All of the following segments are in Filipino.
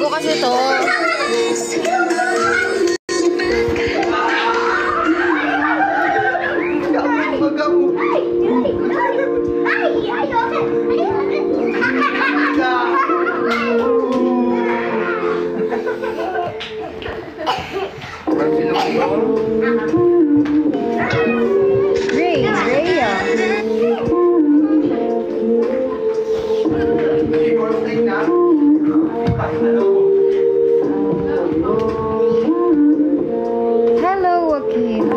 Bago kasi to. Hello, Joaquin.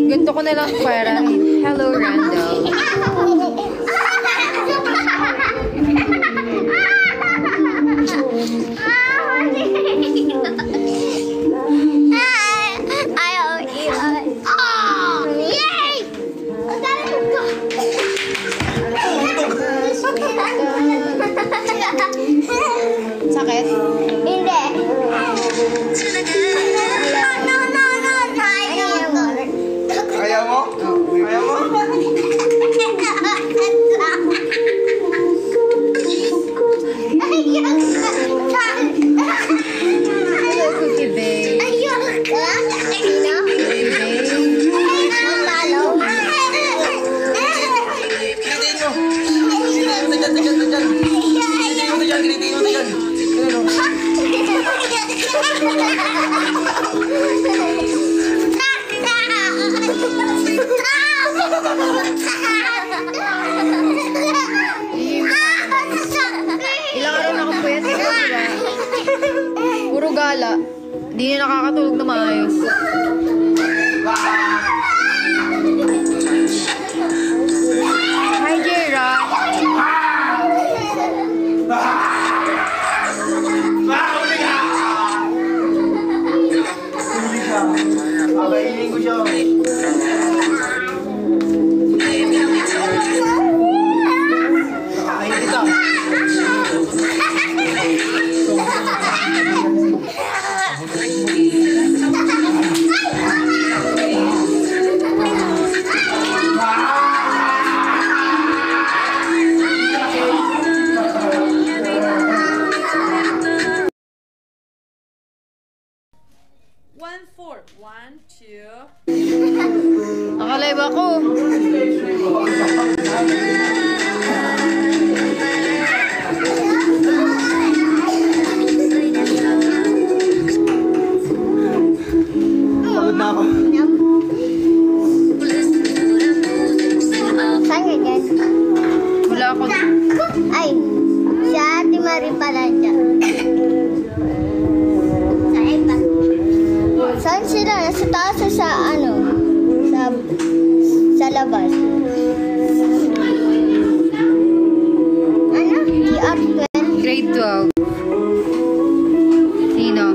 Ganito ko na lang para. Hello, Randall. Sakit? Hindi. Kaya mo? Kaya mo? Hello, Cookie Babe. Ilang araw na akong puyat. Puro gala. Hindi na nakakatulog na maayos. Hi, Jera. Abainin ko siya. Nakakain kita. One, two. Nakalive ako. Pagod na ako. Saan ganyan? Wala ako. Ay, si Ate Marie pala dyan. Sa iba. Saan sila? Nasa taas o sa ano? Sa labas. Ano? DR12? Grade 12. Sino?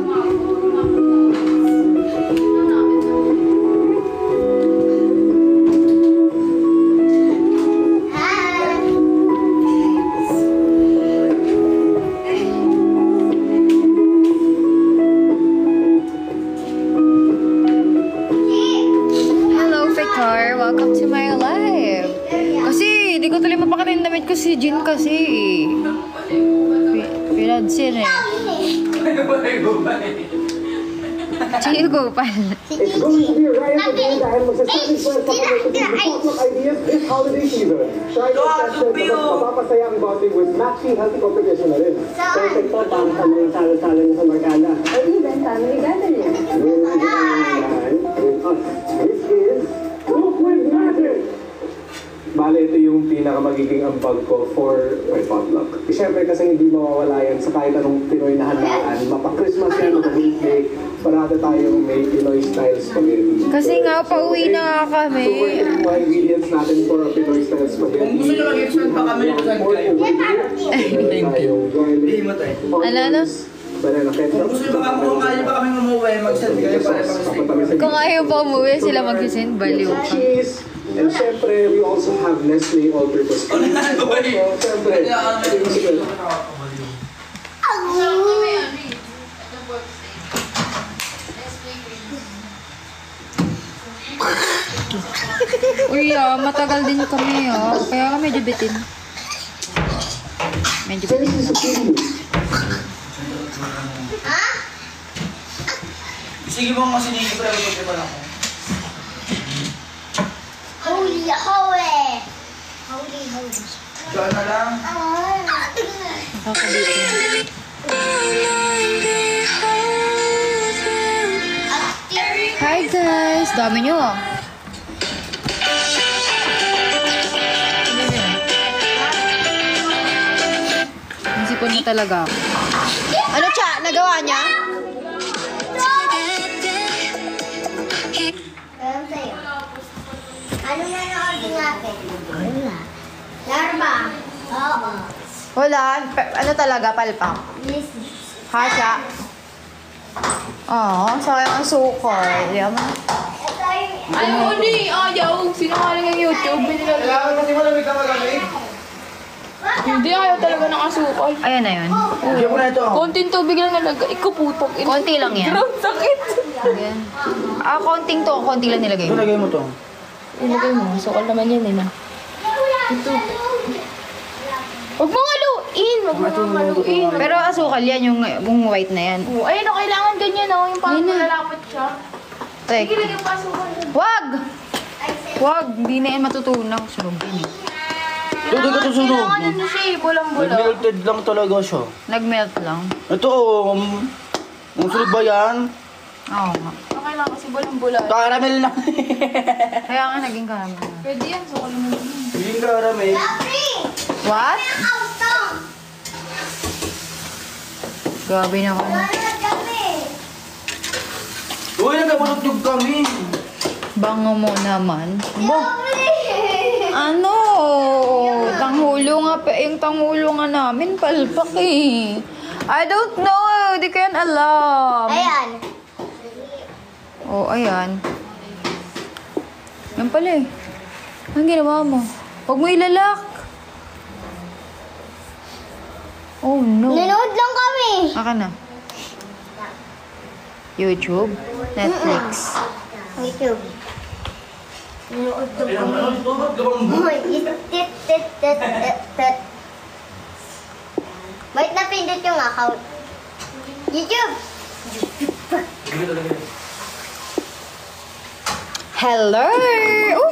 Welcome to my live. Kasi, di ko tuloy mapakita yung damit ko si Jin kasi. Pinadsin eh. Sino ko pa? It's going to be a riot again dahil magsasabi po sa potluck ideas this holiday season. Try to test it kapag mapapasaya ang bonding with matching healthy competition na rin. Perfect po para sa mga salo-salo niyo sa Markada. Or even family gathering. This is Cook with Magic! Bale, ito yung pinakamagiging ambag ko for my potluck. Siyempre kasi hindi mawawala yan sa kahit anong Pinoy na handaan. Mapa-Christmas yan, mapa-weekday, parada tayong may Pinoy-style spaghetti. Kasi nga, pauwi na nga kami. So, ito yung mga ingredients natin for a Pinoy-style spaghetti. Kung gusto nyo mag-extend pa kami nito sa kayo. Thank you. Hindi mo tayo. Ano? Banana ketchup. Kung gusto nyo kung kaya pa kami umuwi, mag-send kayo para pang-steak. Kung ayaw pa umuwi, sila mag-send, baliw ka. Cheese. And syempre, we also have Nestle all-purpose cream. Syempre, ito yung secret. Uy, matagal din kami, kaya ka medyo bitin. Medyo bitin. Ha? Sige mo kasi dito, pero magpapal ako. Holy, holy. Holy, holy. Diyan na lang. Nakakabit. Hi guys! Dami nyo ah. Naisipon niya talaga ako. Ano siya? Nagawa niya? Alam sa'yo. Ano na na-order natin? Wala. Larva. Oo. Wala. Ano talaga? Palpak. Yes. Hasha. Oo. Sayang ang sukol. Yaman. Ito yung... Ayaw ni, ayaw. Sinungaling ang YouTube. Kailangan kasi malamig na malamig. Hindi, ayaw talaga ng asukal. Ayan na yun. Diyan mo na ito. Konting tubig lang nalagay. Ikaw putang ina. Konti lang yan. Ground sakit. Ayan. Konti lang nilagay Ito mo. lagay mo to. Ilagay mo. Sukal naman yan eh na. Ito. Huwag mong haluin. Huwag mong haluin. Pero asukal yan, yung white na yan. Oh, ayun o, kailangan ganyan o. Yung parang malalapot siya. Tek. Sige, lagyan pa asukal. Wag! Wag! Hindi na yan matutunaw. Sunog yan eh. Ito ka ito sunog. Kailangan ano siya eh. Bulang-bula. Melted lang talaga siya. Nag-melt lang. Ito ang sunog ba yan? Oo nga. Okay lang kasi bulang-bula. Caramel na. Kaya nga naging caramel na. Pwede yan. Sukal naman yun. Yung caramel. What? Grabe naman. Uy, nagkabulog kami. Bango mo naman. Ano? Tanghulo nga pa. Yung tanghulo nga namin, palpak eh. I don't know. Di ko yan alam. Ayan. Oh, ayan. Yan pala eh. Anong ginawa mo? Huwag mo ilalak. Oh no. Nanood lang kami. Aka na. YouTube. Netflix. YouTube. Nanood lang Ayun, kami. ano ito? Ba't gawang Uy, tit. Ba't napindot yung account? YouTube. Hello! Oh!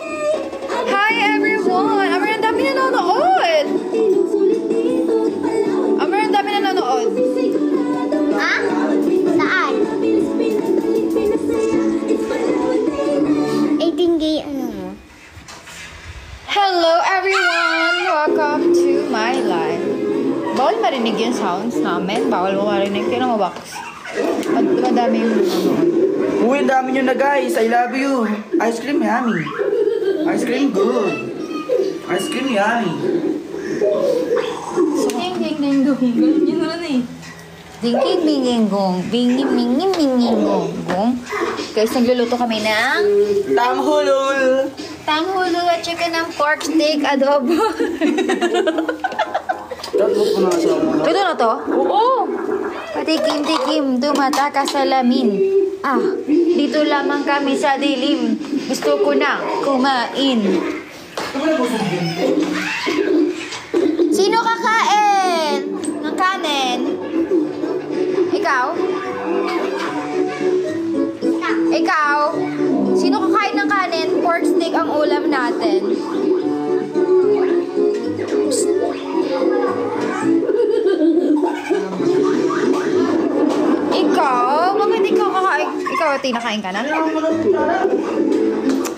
Hi everyone! Ang dami nanonood! Ang dami nanonood! Ha? Saan? 18K ano mo? Hello everyone! Welcome to my live. Bawal marinig yung sounds namin. Bawal mo marinig. Kaya mo box. Madami yung nanonood. Uy, ang dami nyo na guys. I love you. Ice cream yummy. Ice cream good. Ice cream yummy. Ding, ding, ding, dong. Ganun yun naman eh. Dingking binging gong. Binging binging binging gong. Gong. Guys, nagluluto kami ng Tamhulul. tanghulo at saka ng pork steak adobo. Tatlo ko na sa mga. Ito na to? Oo. Patikim-tikim, tumata ka sa lamin. Ah, dito lamang kami sa dilim. Gusto ko na kumain. Sino kakain ng kanin? Ikaw? Ikaw? Sino kakain ng kanin? Pork steak ang ulam natin. Ikaw? Bakit ikaw kakain? Ikaw, tinakain ka na?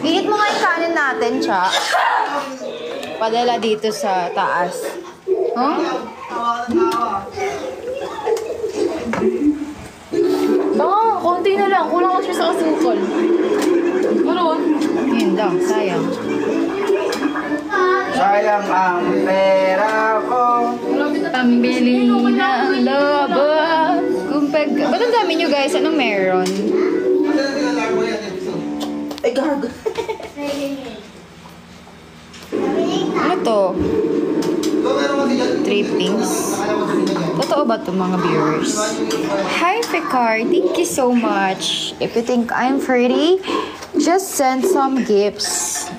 Hihit mo nga yung kanin natin, Cha. Padala dito sa taas. Huh? Baka, konti na lang. Kulang kasi sa asukal. Ano? Yun lang, sayang. Sayang ang pera ko. Pambili ng lobo. Ba't ang dami nyo guys? Anong meron? Ay, gago. Ano to? Trippings? Totoo ba to mga viewers? Hi, Picard. Thank you so much. If you think I'm pretty, just send some gifts.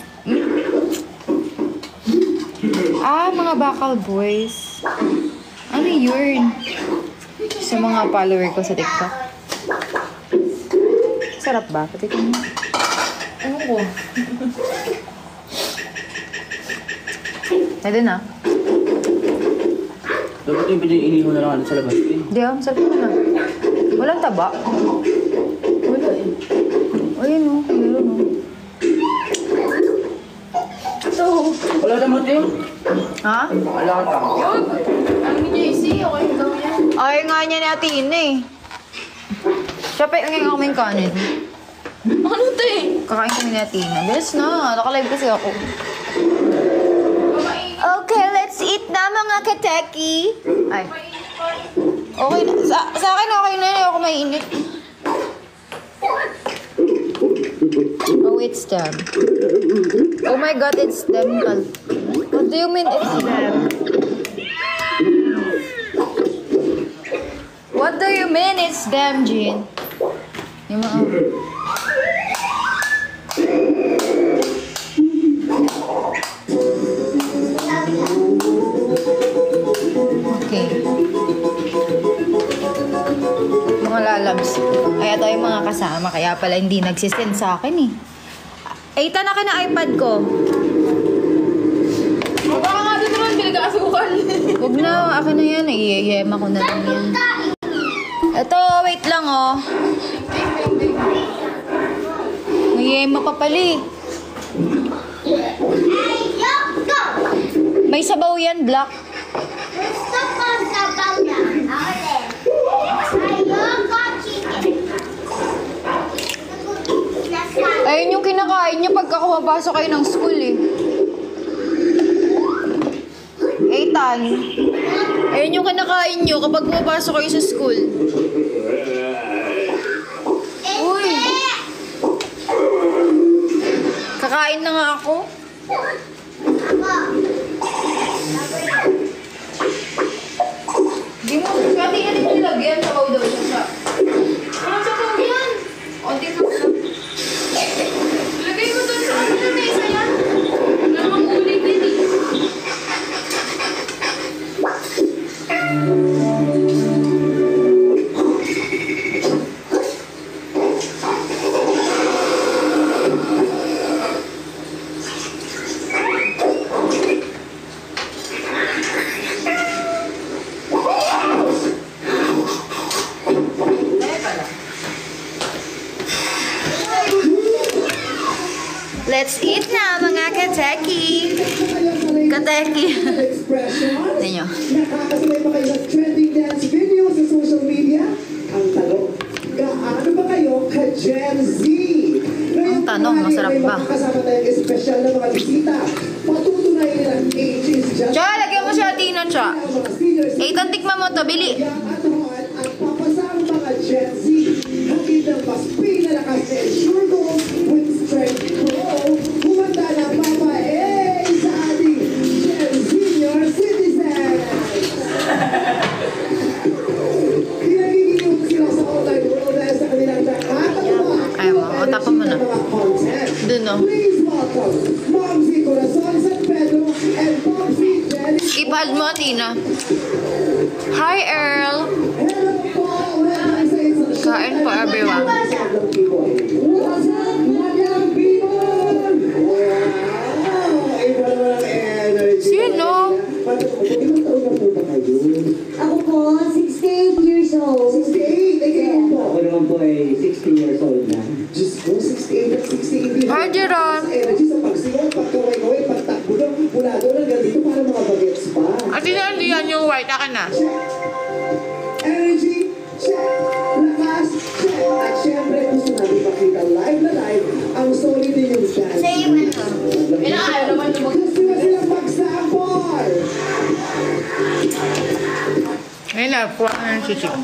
Ah, mga bakal boys. Ano yun? sa mga follower ko sa TikTok. Sarap ba? Patikin mo. Ano ko? Pwede na. Dapat yung pinili mo na lang sa labas. Hindi ah, sabi mo na. Walang taba. Wala eh. Ayun o, meron o. Ito. Wala naman din. Ha? Wala ka tama. Yun. Ang JC, okay daw yan. Ay nga niya ni Ate Ina eh. Siya pa yung ako may kanin. Ano ito eh? Kakain kami ni Ate Ina. Bilis na, nakalive kasi ako. Okay, let's eat na mga kateki. Ay. Okay na. Sa akin okay na. Ayoko mainit. Oh, it's them. Oh my God, it's them. What do you mean it's them? What do you mean it's them, Jean? Yung mga... Okay. Mga lalabs. Kaya tayo mga kasama. Kaya pala hindi nagsisend sa akin eh. Ay, na ka na iPad ko. Baka nga doon naman pinag-aasukan. Huwag na. Akin na yan. Iyayema ko na lang yan. Ito, wait lang oh. Iyayema pa pala eh. May sabaw yan, black. Gusto ko sabaw na. Ako din. Ayoko chicken. Ayun yung kinakain niya pagka kumapasok kayo ng school eh. Ethan. Ayun yung kinakain niyo kapag pumapasok kayo sa school. Uy. Kakain na nga ako. Di mo, pati yan yung nilagyan. Sabaw daw siya. Ano sa pang yan? Onti ka lang. Lagay mo doon sa ano na mesa yan. Wala namang uling din eh. Let's eat na mga kateki. Kateki. Tingnan nyo. Nakakasabay ba kayo ng trending dance video sa social media? Ang tanong, gaano ba kayo ka-Gen Z? Ang tanong, masarap ba? Kasama tayong espesyal na mga bisita. Patutunayan nilang age is just... Cha, lagyan mo siya Tina, Cha. Ethan, tikman mo to. Bili. At papasang mga Gen Z. Hatid ng mas pinalakas na ensure goals with strength pro. Humanda na Papa A sa ating Gen Senior Citizen. Pinagiging sila sa online world dahil sa kanilang nakakatawa. Ayaw mo, o tapon mo na. Dun, no? Please welcome Momsy Corazon San Pedro and Momsy Jenny. Ipad mo, Tina. Hi, Earl. Hello po, welcome sa isang show. Kain po, everyone. What's up, Madam People? Wow! Iba naman ang energy. Sino? Ilang taon na po ba kayo? Ako po, 68 years old. 68? Ay, kayo po. Ako naman po ay 60 years old na. Diyos ko, 68 at 68. Hi, Jeron. Sa energy sa pagsigaw, pagkaway-kaway, pagtakbo daw, mula doon hanggang dito para mga bagets pa. At hindi yan yung white. Akin na. Energy, check. Lakas, check. At syempre, gusto natin makita live na live ang solid din yung dance. Same ano. Ayaw naman yung Gusto na silang mag-sample. Ayun na, kuha ka ng chichik.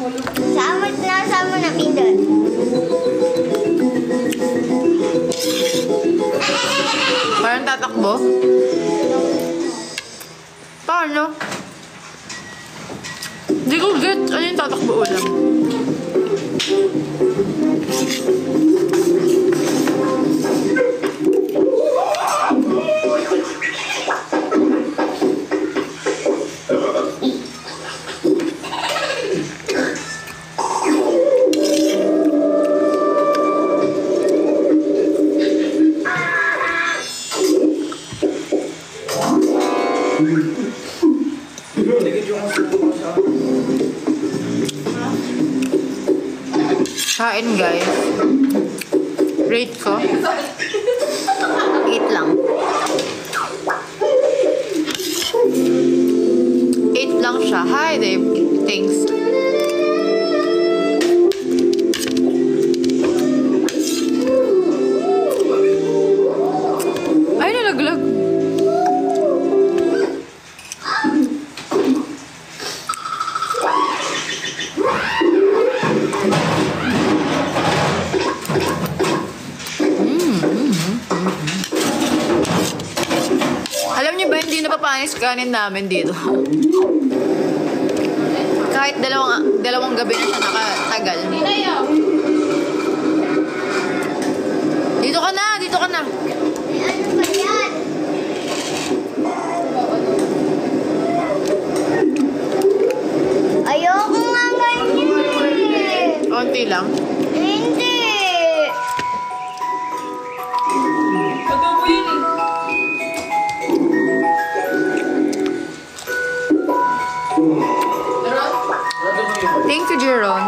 Sama na pindot. Parang tatakbo. Paano? Hindi ko get. Ano yung tatakbo ulam? Ligit yung suko sa... Kain guys. Rate ko. 8 lang. 8 lang siya. Hi Dave. Thanks. Ay, nalaglag. Alam niyo ba, hindi napapanis kanin namin dito. Kahit dalawang gabi na siya nakatagal. Dito ka na, dito ka na. Ano ba yan? Ayoko nga ganyan. Konti lang. Hindi. Thank you, Jeron.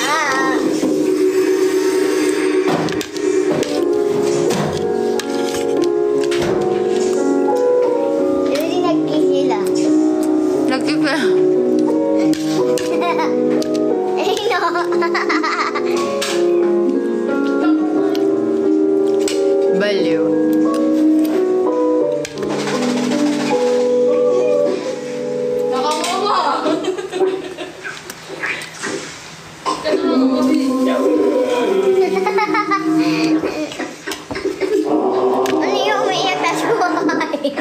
Ah. Hindi nagkisila. Nagkika. Eh, no. Baliw. Ano yung umiiyak na sumakay?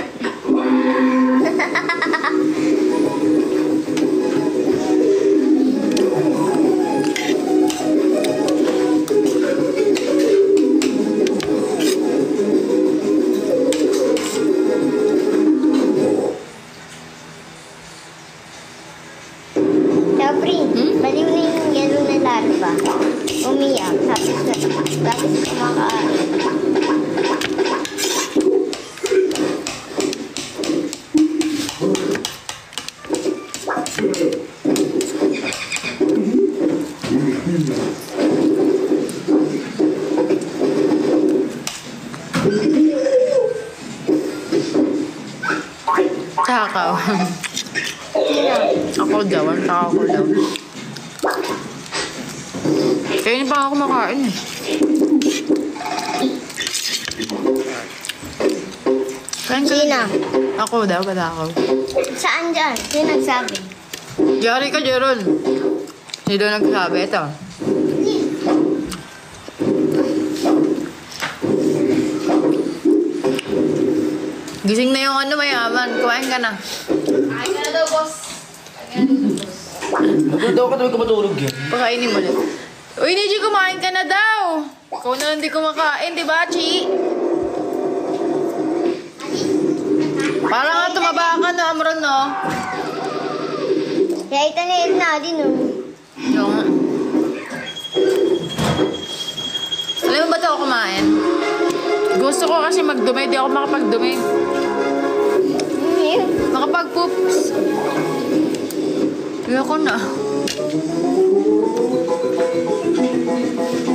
Sabri, baliw na yung yellow na larva. Umiyak, tapos kumakain. Takaw. Ako daw, ang takaw daw. Kaya hindi pa ako kumakain eh. Kain ka Sino? na. Ako daw, ba't ako? Saan dyan? Sino nagsabi? Yari ka, Jeron. Hindi daw nagsabi. Ito. Gising na yung ano, mayaman. Kumain ka na. Naganda ka ka matulog yan. Pakainin mo ulit. Uy, Niji, kumain ka na daw. Ikaw na lang di kumakain, di ba, Chi? Parang nga tumaba ka na, Amron, no? Kaya ito na yun natin, no? Yung... Alam mo ba ito ako kumain? Gusto ko kasi magdumi. Di ako makapagdumi. Makapag-poops. Ayoko na.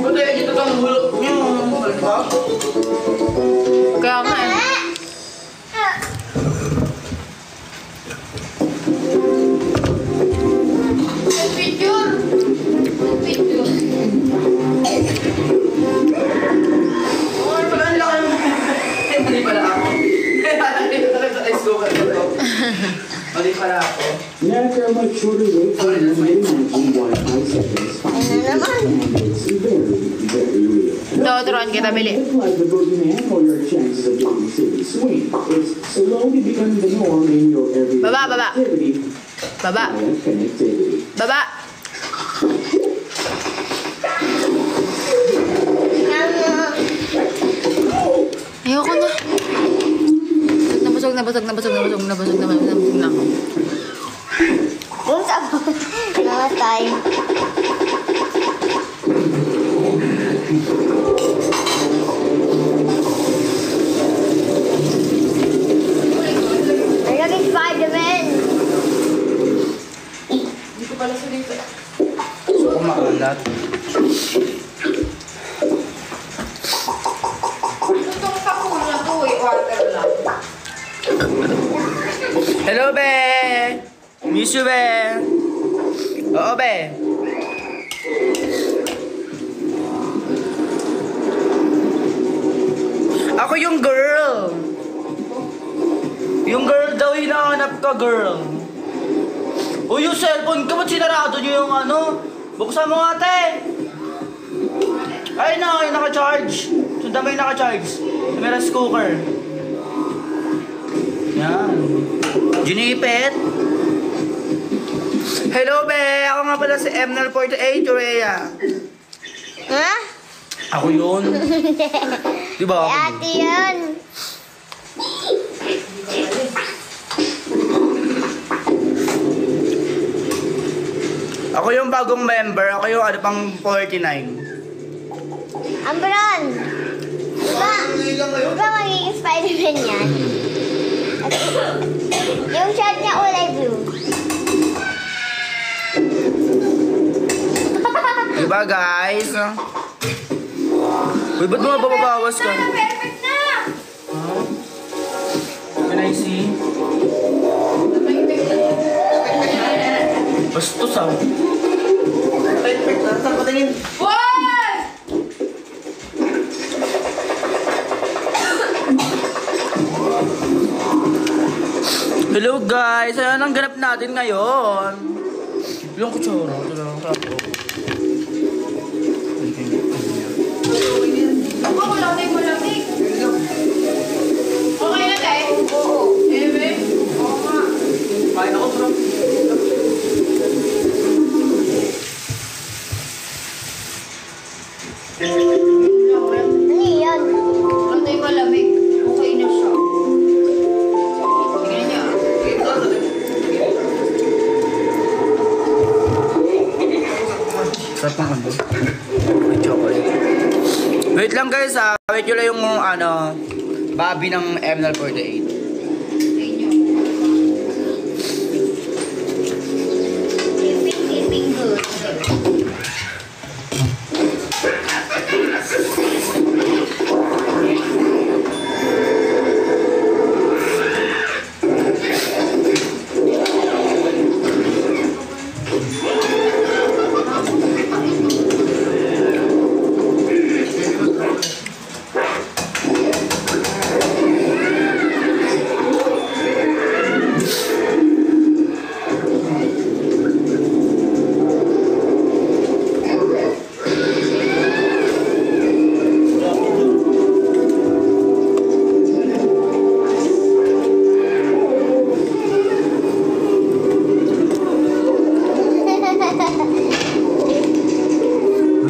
Ba't kaya dito kang hulog niyo? Ba? Kaya nga eh. Ay, pala ang laki mo. Hindi pala ako. Hindi pala sa ice cooker ko to. Mali pala ako. After a much shorter wait time than you imagine, Wi-Fi seconds Ano naman? it's very, very real. Ito, turuan kita, bili. Just like the boogeyman or your chances of getting silly swing, it's slowly becoming the norm in your everyday Baba, baba. activity Baba. via connectivity. Baba. Ayoko na. Nabusog na ako. Kung saan namatay. kalat. Itong kapul na to, water lang. Hello, be! Miss you, be! Oo, be! Ako yung girl! Yung girl daw hinahanap ka, girl. O yung cellphone ka, ba't sinarado nyo yung ano? Buksan mo nga, te! Ay na, yung naka-charge. Sundan mo yung naka-charge. Sa may rice cooker. Yan. Junipet. Hello, be! Ako nga pala si Mnal48, Rhea. Ha? Ako yun. Diba? Si ate yun. Ako yung bagong member. Ako yung ano pang 49. Ambron! Diba magiging Spider-Man yan? At yung shirt niya kulay blue. Diba, guys? Uy, ba't mga bababawas ka? Perfect na! Can I see? Bastos ah. Perfect na. Saan patingin? Boy! Hello guys! Ano ang ganap natin ngayon? Yung kutsura. Ito lang. Ako, malamig. Okay na, tay? Oo. Ebe? Oo nga. Kain ako, bro. Ano yun? Tay, malamig. Okay na siya. Tingnan niya. Sarap ng ano? May chocolate. Wait lang guys ah. Wait nyo lang yung ano, Bobby ng Mnal48. Sipping good.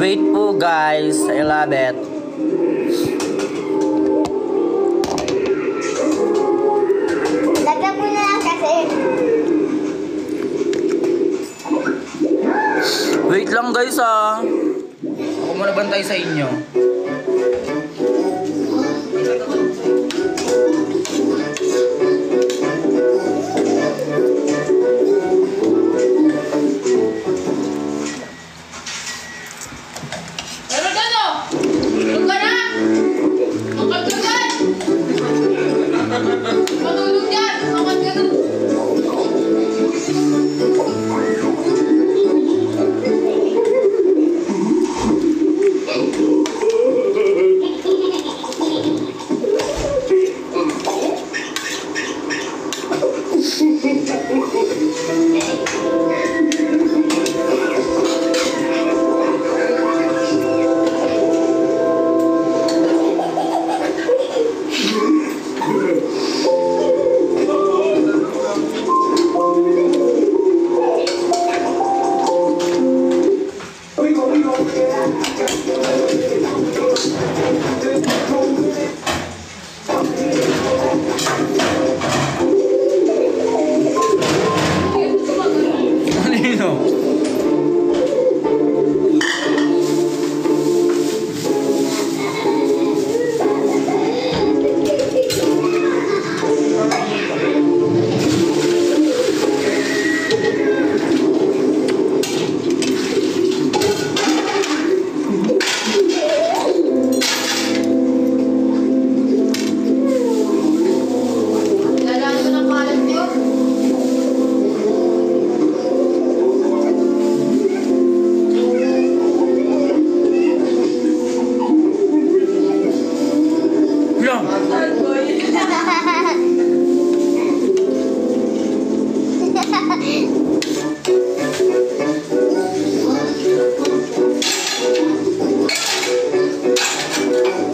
Wait po guys. I love it. Lagyan ko na lang kasi. Wait lang guys ah. Ako muna bantay sa inyo. Pero gano? Tulog ka na! Angkat ka dyan! Matulog dyan! Angkat ka na!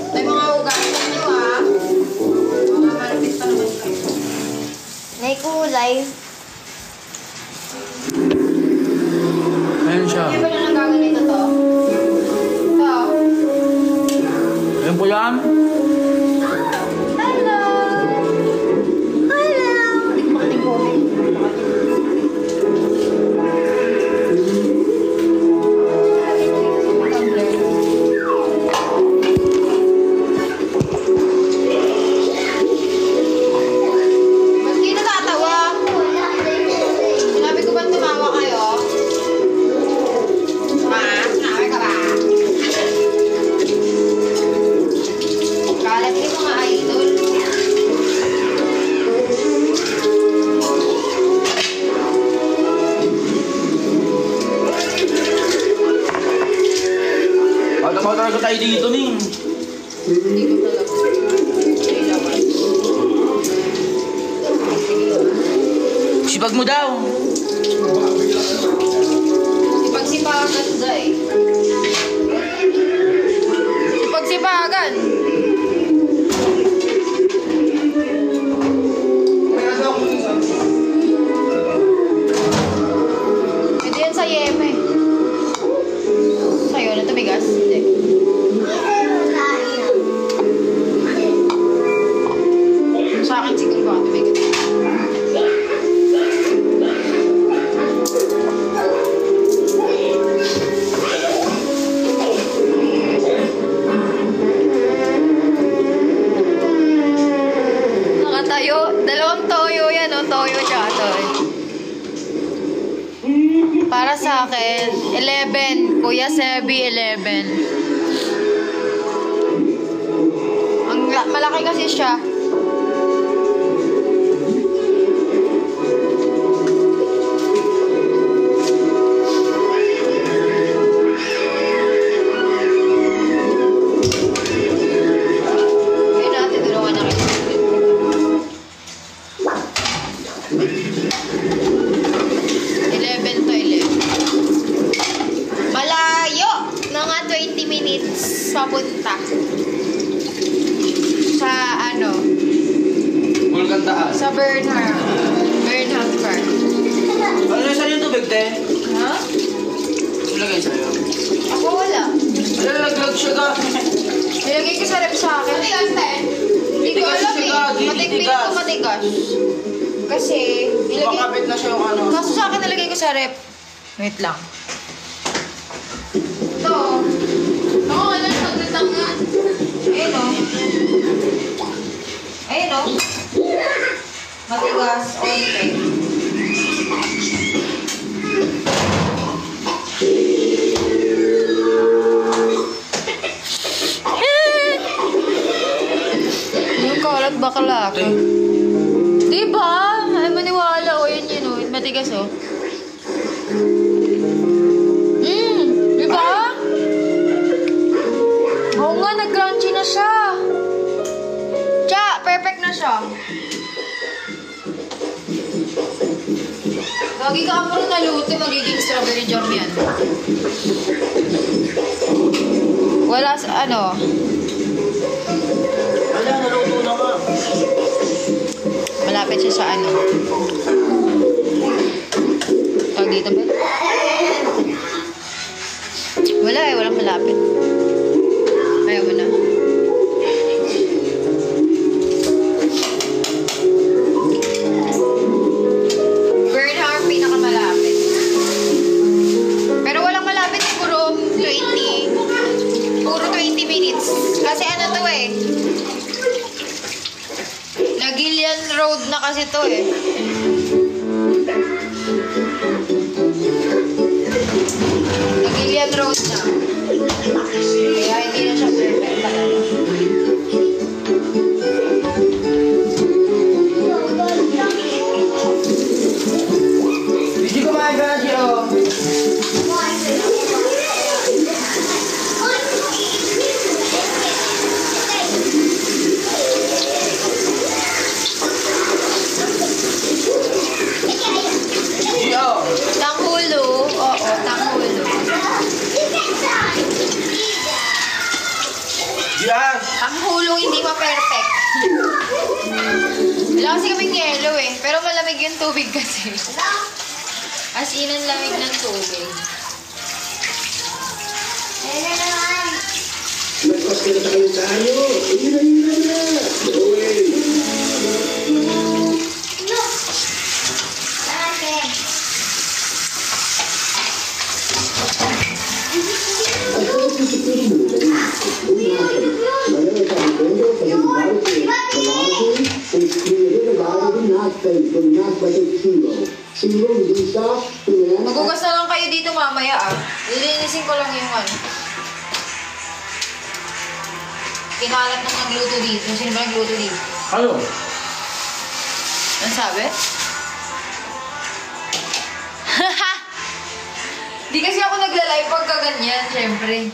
May mga hugasan nyo ah. Mga malapit pa naman kayo. May kulay. Ayan siya. Hindi ba na nagaganito to? Ito. Ayan po yan. Hello! Hello! Makating po. Ba't kayo natatawa? Sinabi ko ba tumawa kayo? Ha? Sinabi ka ba? Kalat yung mga idol. Pagkabaw talaga tayo dito, Ning. Hindi ko talaga. Hindi naman. Sipag mo daw. Sipagsipagan day. Sipagsipagan. Hindi yan sa Yeme. Sa'yo na tumigas. Hindi. Sa akin siguro baka tumigas. Nakatayo. Dalawang toyo yan, oh. Toyo tsaka toyo. Para sa akin, 11. Kuya Sebi, 11. Malaki kasi siya. Ayun natin, tulungan na kayo. 11 to 11. Malayo! Mga 20 minutes papunta. Sa ano? Bulkan taas. Sa Burnham. Burnham Park. Ano na sa'yo yung tubig, te? Ha? Ilagay sa'yo. Ako wala. Lalaglag siya ka. Nilagay ko sa rep sa akin. Matigas na eh. Hindi ko Matigas alam siya eh. ka, di Matikpik matigas. ko matigas. Kasi, nilagay... Makapit na siya yung ano. Kaso sa akin nalagay ko sa rep. Wait lang. Ito. Oo, ano yung paglatang nga. Ayun o. Ayun o. Matigas. Okay. Yung kalat bakla ka. Diba? Ay maniwala o yun yun o. Matigas o. Diba? Oo nga, nag-crunchy na siya. Tsa, perfect na siya. Lagi ka ako nung naluto, magiging strawberry jam yan. Wala sa ano. Wala, naluto na nga. Malapit siya sa ano. Tawag dito ba? Wala eh, walang malapit. Ayaw mo na. Burnham, pinakamalapit. Pero walang malapit, puro 20. Puro 20 minutes. Kasi ano to eh. Nagilian Road na kasi to eh. Nagilian Road na. Kaya hindi na siya perfect talaga. Hindi ko maaga siya, oh. Wala kasi kaming yelo eh. Pero malamig yung tubig kasi. As in, ang lamig ng tubig. Ayun na naman. Nagpas ka na tayo. Hira na. No way. No. Bakit? Magugas na lang kayo dito mamaya ah. Lilinisin ko lang yung ano. Kinalat ng nagluto dito. Sino ba nagluto dito? Ano? Ano sabi? Di kasi ako nagla-live pagka ganyan, syempre.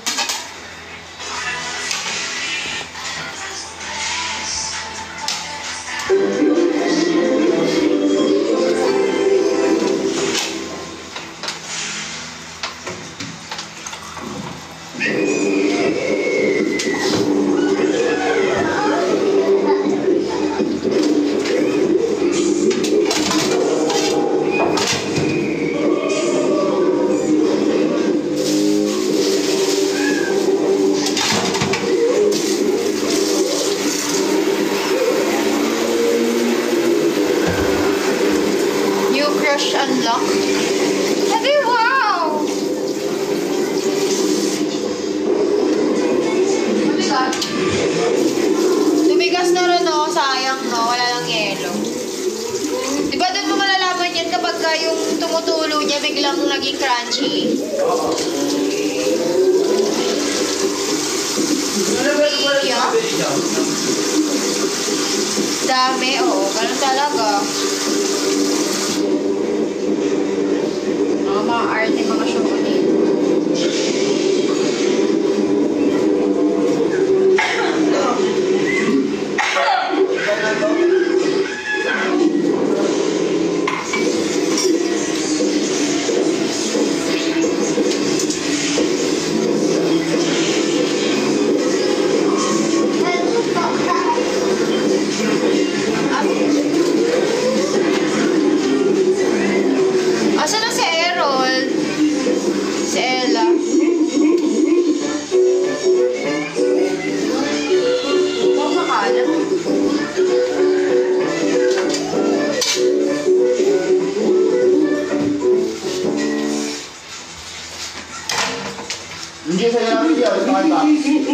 New crush unlocked. Sabi, wow! Tumigas. Tumigas na rin oh, sayang no, wala lang yelo. Diba doon mo malalaman yan kapag yung tumutulo niya biglang naging crunchy? Yeah. Dami, oo. Ganun talaga. Mga arte, mga chocolate. Asa na si Errol? Si Ella? Huwag makalam. Hindi sa namin yan. Nakita.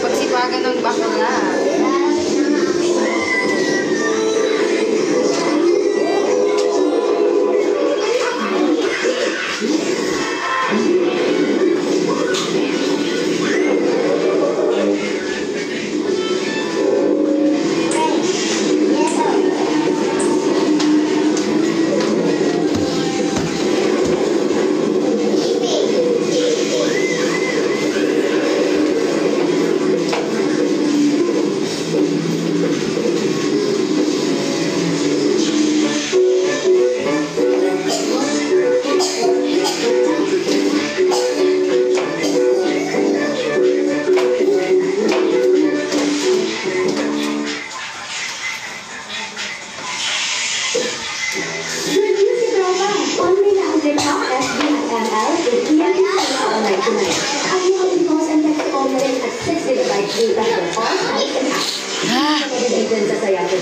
Pagsipagan ng bakla.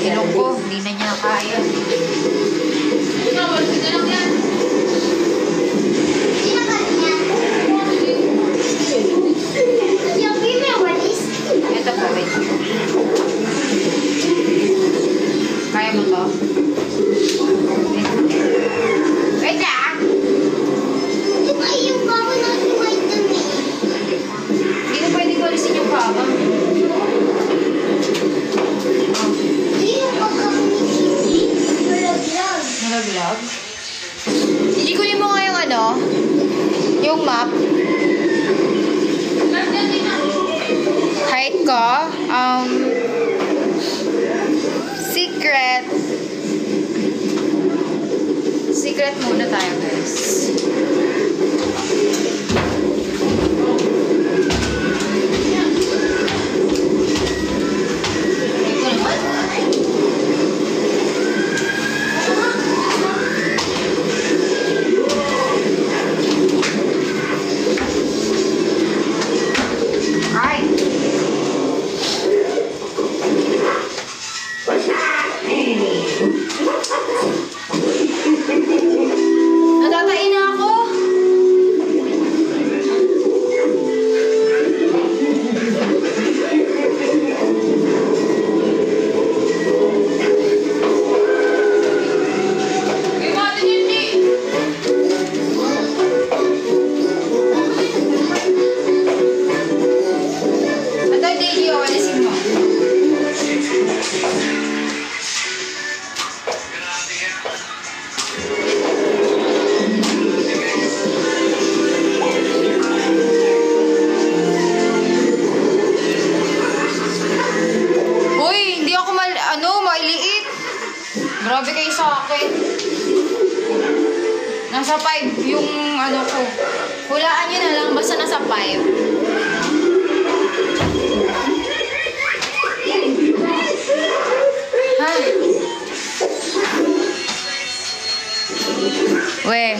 Ilong ko, hindi na niya kaya. yung map. Height ko. Secret. Secret muna tayo, guys. Natatain na ako. Atay, Deji, alisin mo. Mailiit. Grabe kayo sa akin. Nasa 5 yung ano ko. Hulaan nyo na lang, basta nasa 5. Ay. We.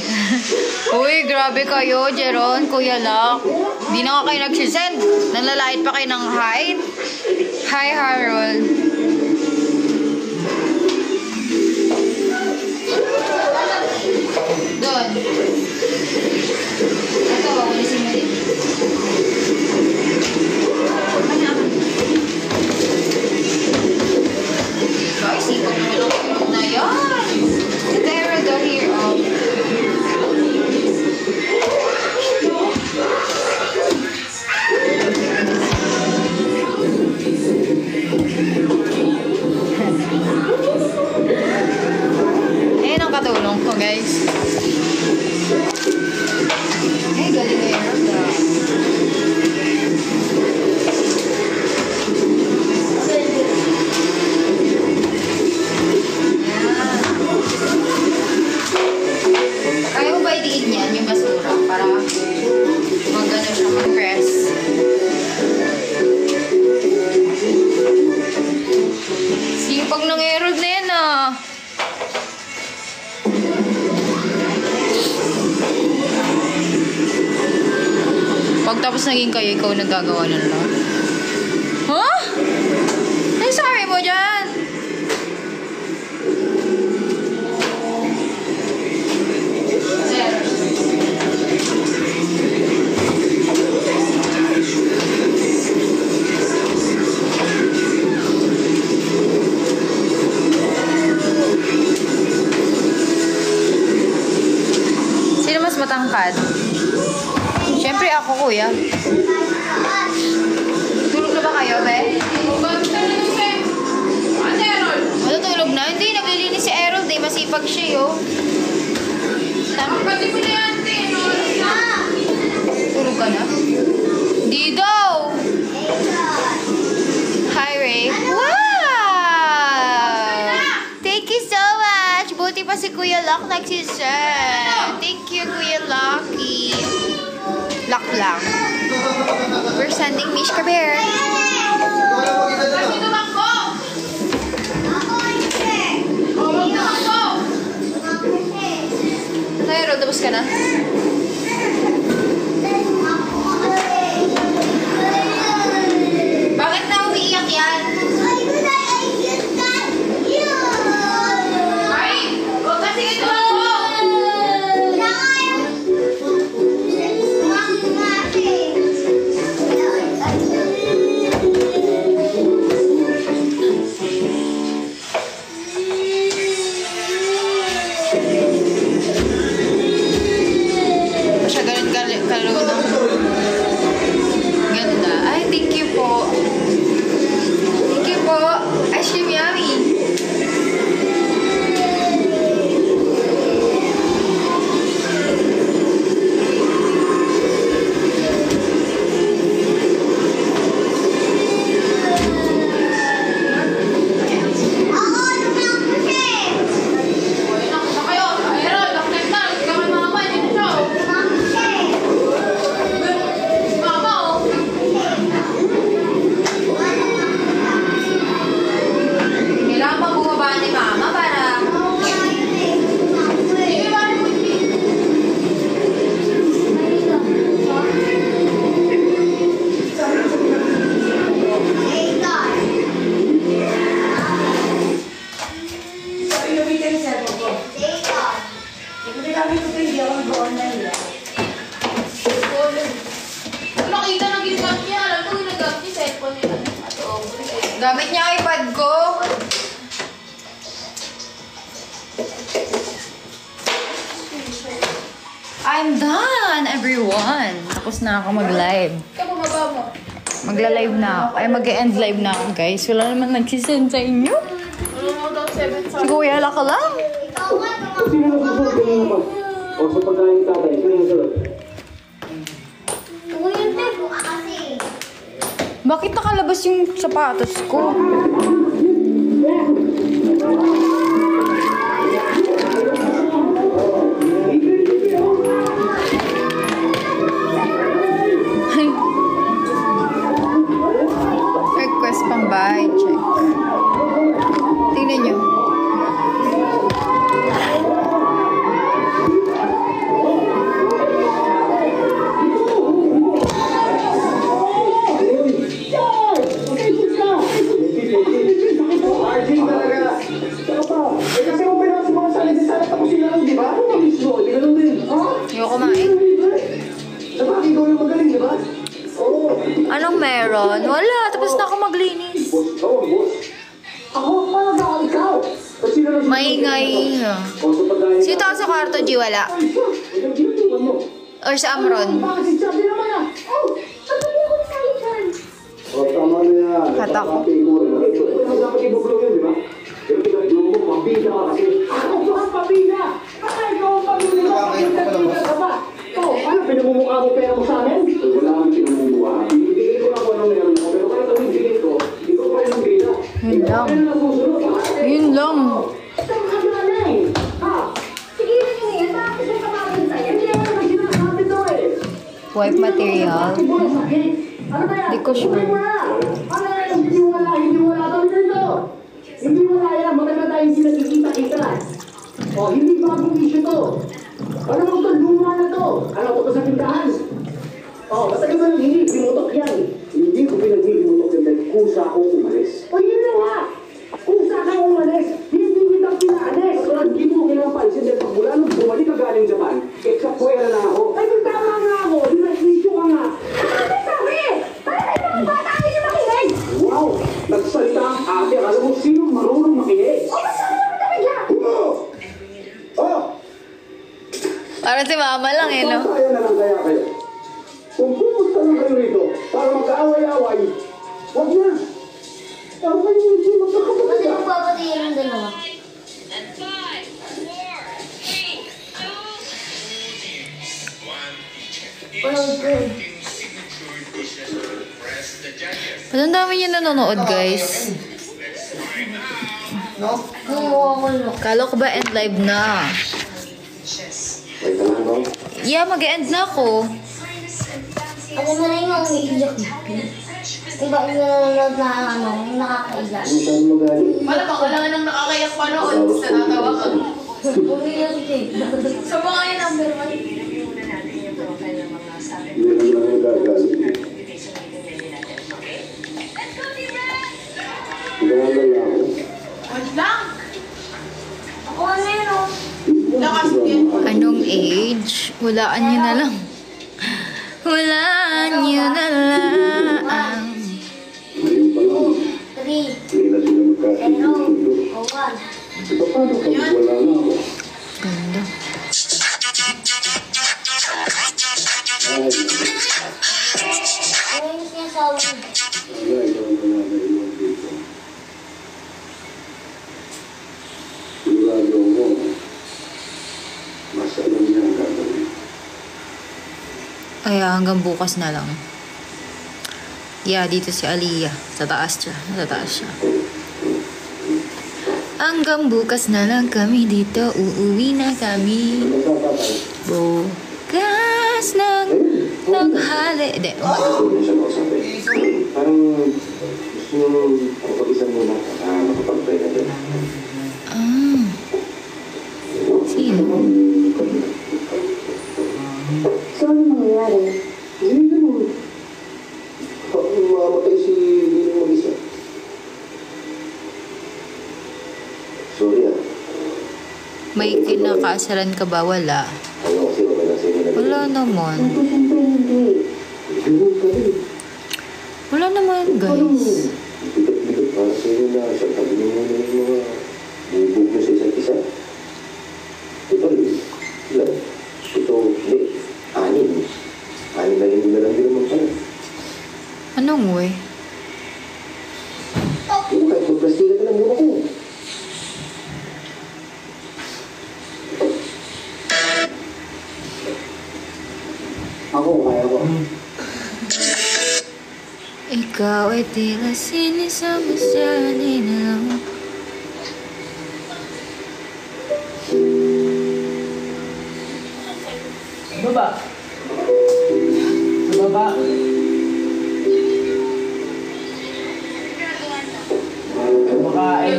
Uy, grabe kayo, Jeron, Kuya Lak. Di na nga kayo nagsisend. Nalalait pa kayo ng height. Hi, Harold. Doon. Ito, wawalisin mo din. Guys, ikaw naman ang tulog na yan. There, the hero. Ayan ang katulong ko, guys. Ay, galing na yung randa. Kaya mo ba idiin yan, yung basura, para mag-ano siya, mag-press? Sipag ng erod na yan, ah. Pagtapos naging kayo, ikaw nagagawa na lang. Huh? Ay, sorry mo dyan. Sino mas matangkad? Siyempre ako, kuya. Tulog na ba kayo, be? Matutulog na? Hindi, naglilinis si Errol. Di masipag siya, yo. Pati mo na yan, tulog ka na? Di daw! Hi, Ray. Wow! Thank you so much! Buti pa si Kuya Lock nagsisend. Thank you, Kuya Locky. Lock lang. We're sending Mishka Bear. Tayo, tapos ka na? Bakit na umiiyak yan? Ay! Huwag kasi ito ako! Gamit niya ang iPad ko. I'm done, everyone. Tapos na ako mag-live. Magla-live na ako. Ay, mag-end live na ako, guys. Wala naman nagsisend sa inyo. Si Kuya Laka lang. Sino na susunod? Kanina pa. O sa pagkain tatay, sino na susunod? Bakit nakalabas yung sapatos ko? Request pang bahay check. Tingnan nyo. RJ talaga. Saka pa. Eh kasi kung pinasa mga salita sana tapusin na lang, di ba? Ano kami slow? Di ganun din. Ha? Ayoko kumain. Diba? Ikaw yung magaling, di ba? Oo. Anong meron? Wala. Tapos na ako maglinis. Boss. Oo, boss. Ako, parang ako ikaw. At sino na susunod? Maingay. O sa pagkain Sino tao sa kwarto, G? Wala. Ay, siya. Ikaw ginagawa mo. Or sa Amron? Bakit si Chubby naman ah? Oh, sabi ako ni Kaitan. O, tama na yan. Kata ko. Dapat ibubulong yun, di ba? Pero pinag-blow mo, pabida ka kasi. Ako ba ang pabida? Bakit ikaw ang pabida? Pabida ka ba? Oh, ano, pinamumukha mo pera mo sa amin? Wala kang pinamumukha. Ibigay ko lang kung anong meron ako. Pero kaya kami ibigay ko, ikaw pa rin ang bida. Yun lang. Kaya na nasusunod, ha? Yun lang. Saan ka na eh? Ha? Sige na yun eh. Bakit siya kapagod tayo? Hindi naman naman sinasabi to eh. Wipe material. Di ko sure. Hindi wala daw dito. Hindi wala yan. Matagal tayong hindi nagkikita-kita. O, hindi bagong issue to. Ano mo ito? Luma na to. Ano ko to sa tindahan? O, matagal ba nang hindi? Pinutok yan. Hindi ko pinag-iimutok yan dahil kusa akong umalis. O, yun na nga. Kusa kang umalis. Hindi kita pinaalis. So, hindi mo kinapansin dahil pag mula nung bumalik ka galing Japan, kapuera na ako. Ay, kung tama nga ako. Dinag-issue ka nga. Wow! Nagsalita ang ate. Alam mo sino marunong makinig? Oh, basta naman kami dyan! Oh! Parang si Mama lang eh, no? Kaya na lang kaya kayo. Kung pumunta lang kayo rito para magkaaway-away, huwag na. Para kayo hindi magkakapatid. Kasi magpapatayin ang dalawa. Ang dami niyo nanonood, guys. Kala ko ba end live na? Wait lang, no? Yeah, mag-end na ako. Ano na rin yung umiiyak. Diba yung nanonood na nakakaiyak. Ano saan mo galing? Wala nang nakakayak panood sa natawa ka. Umiiyak din. Sa mga yung number 1. Hindi lang yung gagaling. Gano'n lang ako. Wala lang. Ako ano yun oh. Lakas din. Anong age? Hulaan niyo na lang. Hulaan niyo na lang. Ngayon pa lang. 3, Hindi na sila 0, magkasundo. o 1. Paano pag wala na ako? Ganda. Ano yung sinasabi mo? Wala, ikaw ang nananaiwan dito. Sigurado mo, mas alam niya ang gagawin. Kaya hanggang bukas na lang. Yeah, dito si Aliyah. Sa taas siya. Sa taas siya. Hanggang bukas na lang kami dito. Uuwi na kami. Bukas ng tanghali. Hindi, umaga. Hindi siya kausapin. Parang gusto nyo kapag-isa muna makapag-pray na din. Ah. Sino? So ano mangyayari? Hindi naman. Mamatay si Biling mag-isa. Sorry ah. May kinakasalan ka ba? Wala. Ano kasi wala na sila. Wala naman. Siyempre hindi. Ganun ka rin. Wala naman, guys. Bigat-bigat para sa inyo na sa tabi niyo muna yung mga bubog mo sa isa't isa. Total, ilan? Ito, hindi. 6. 6 na linggo na lang din naman pala. Anong way? Hindi kahit magplastikan ka lang muna ko. Ako, kaya ko. Ikaw ay tila sinisama sa nilaw. Baba. Baba. Kumakain.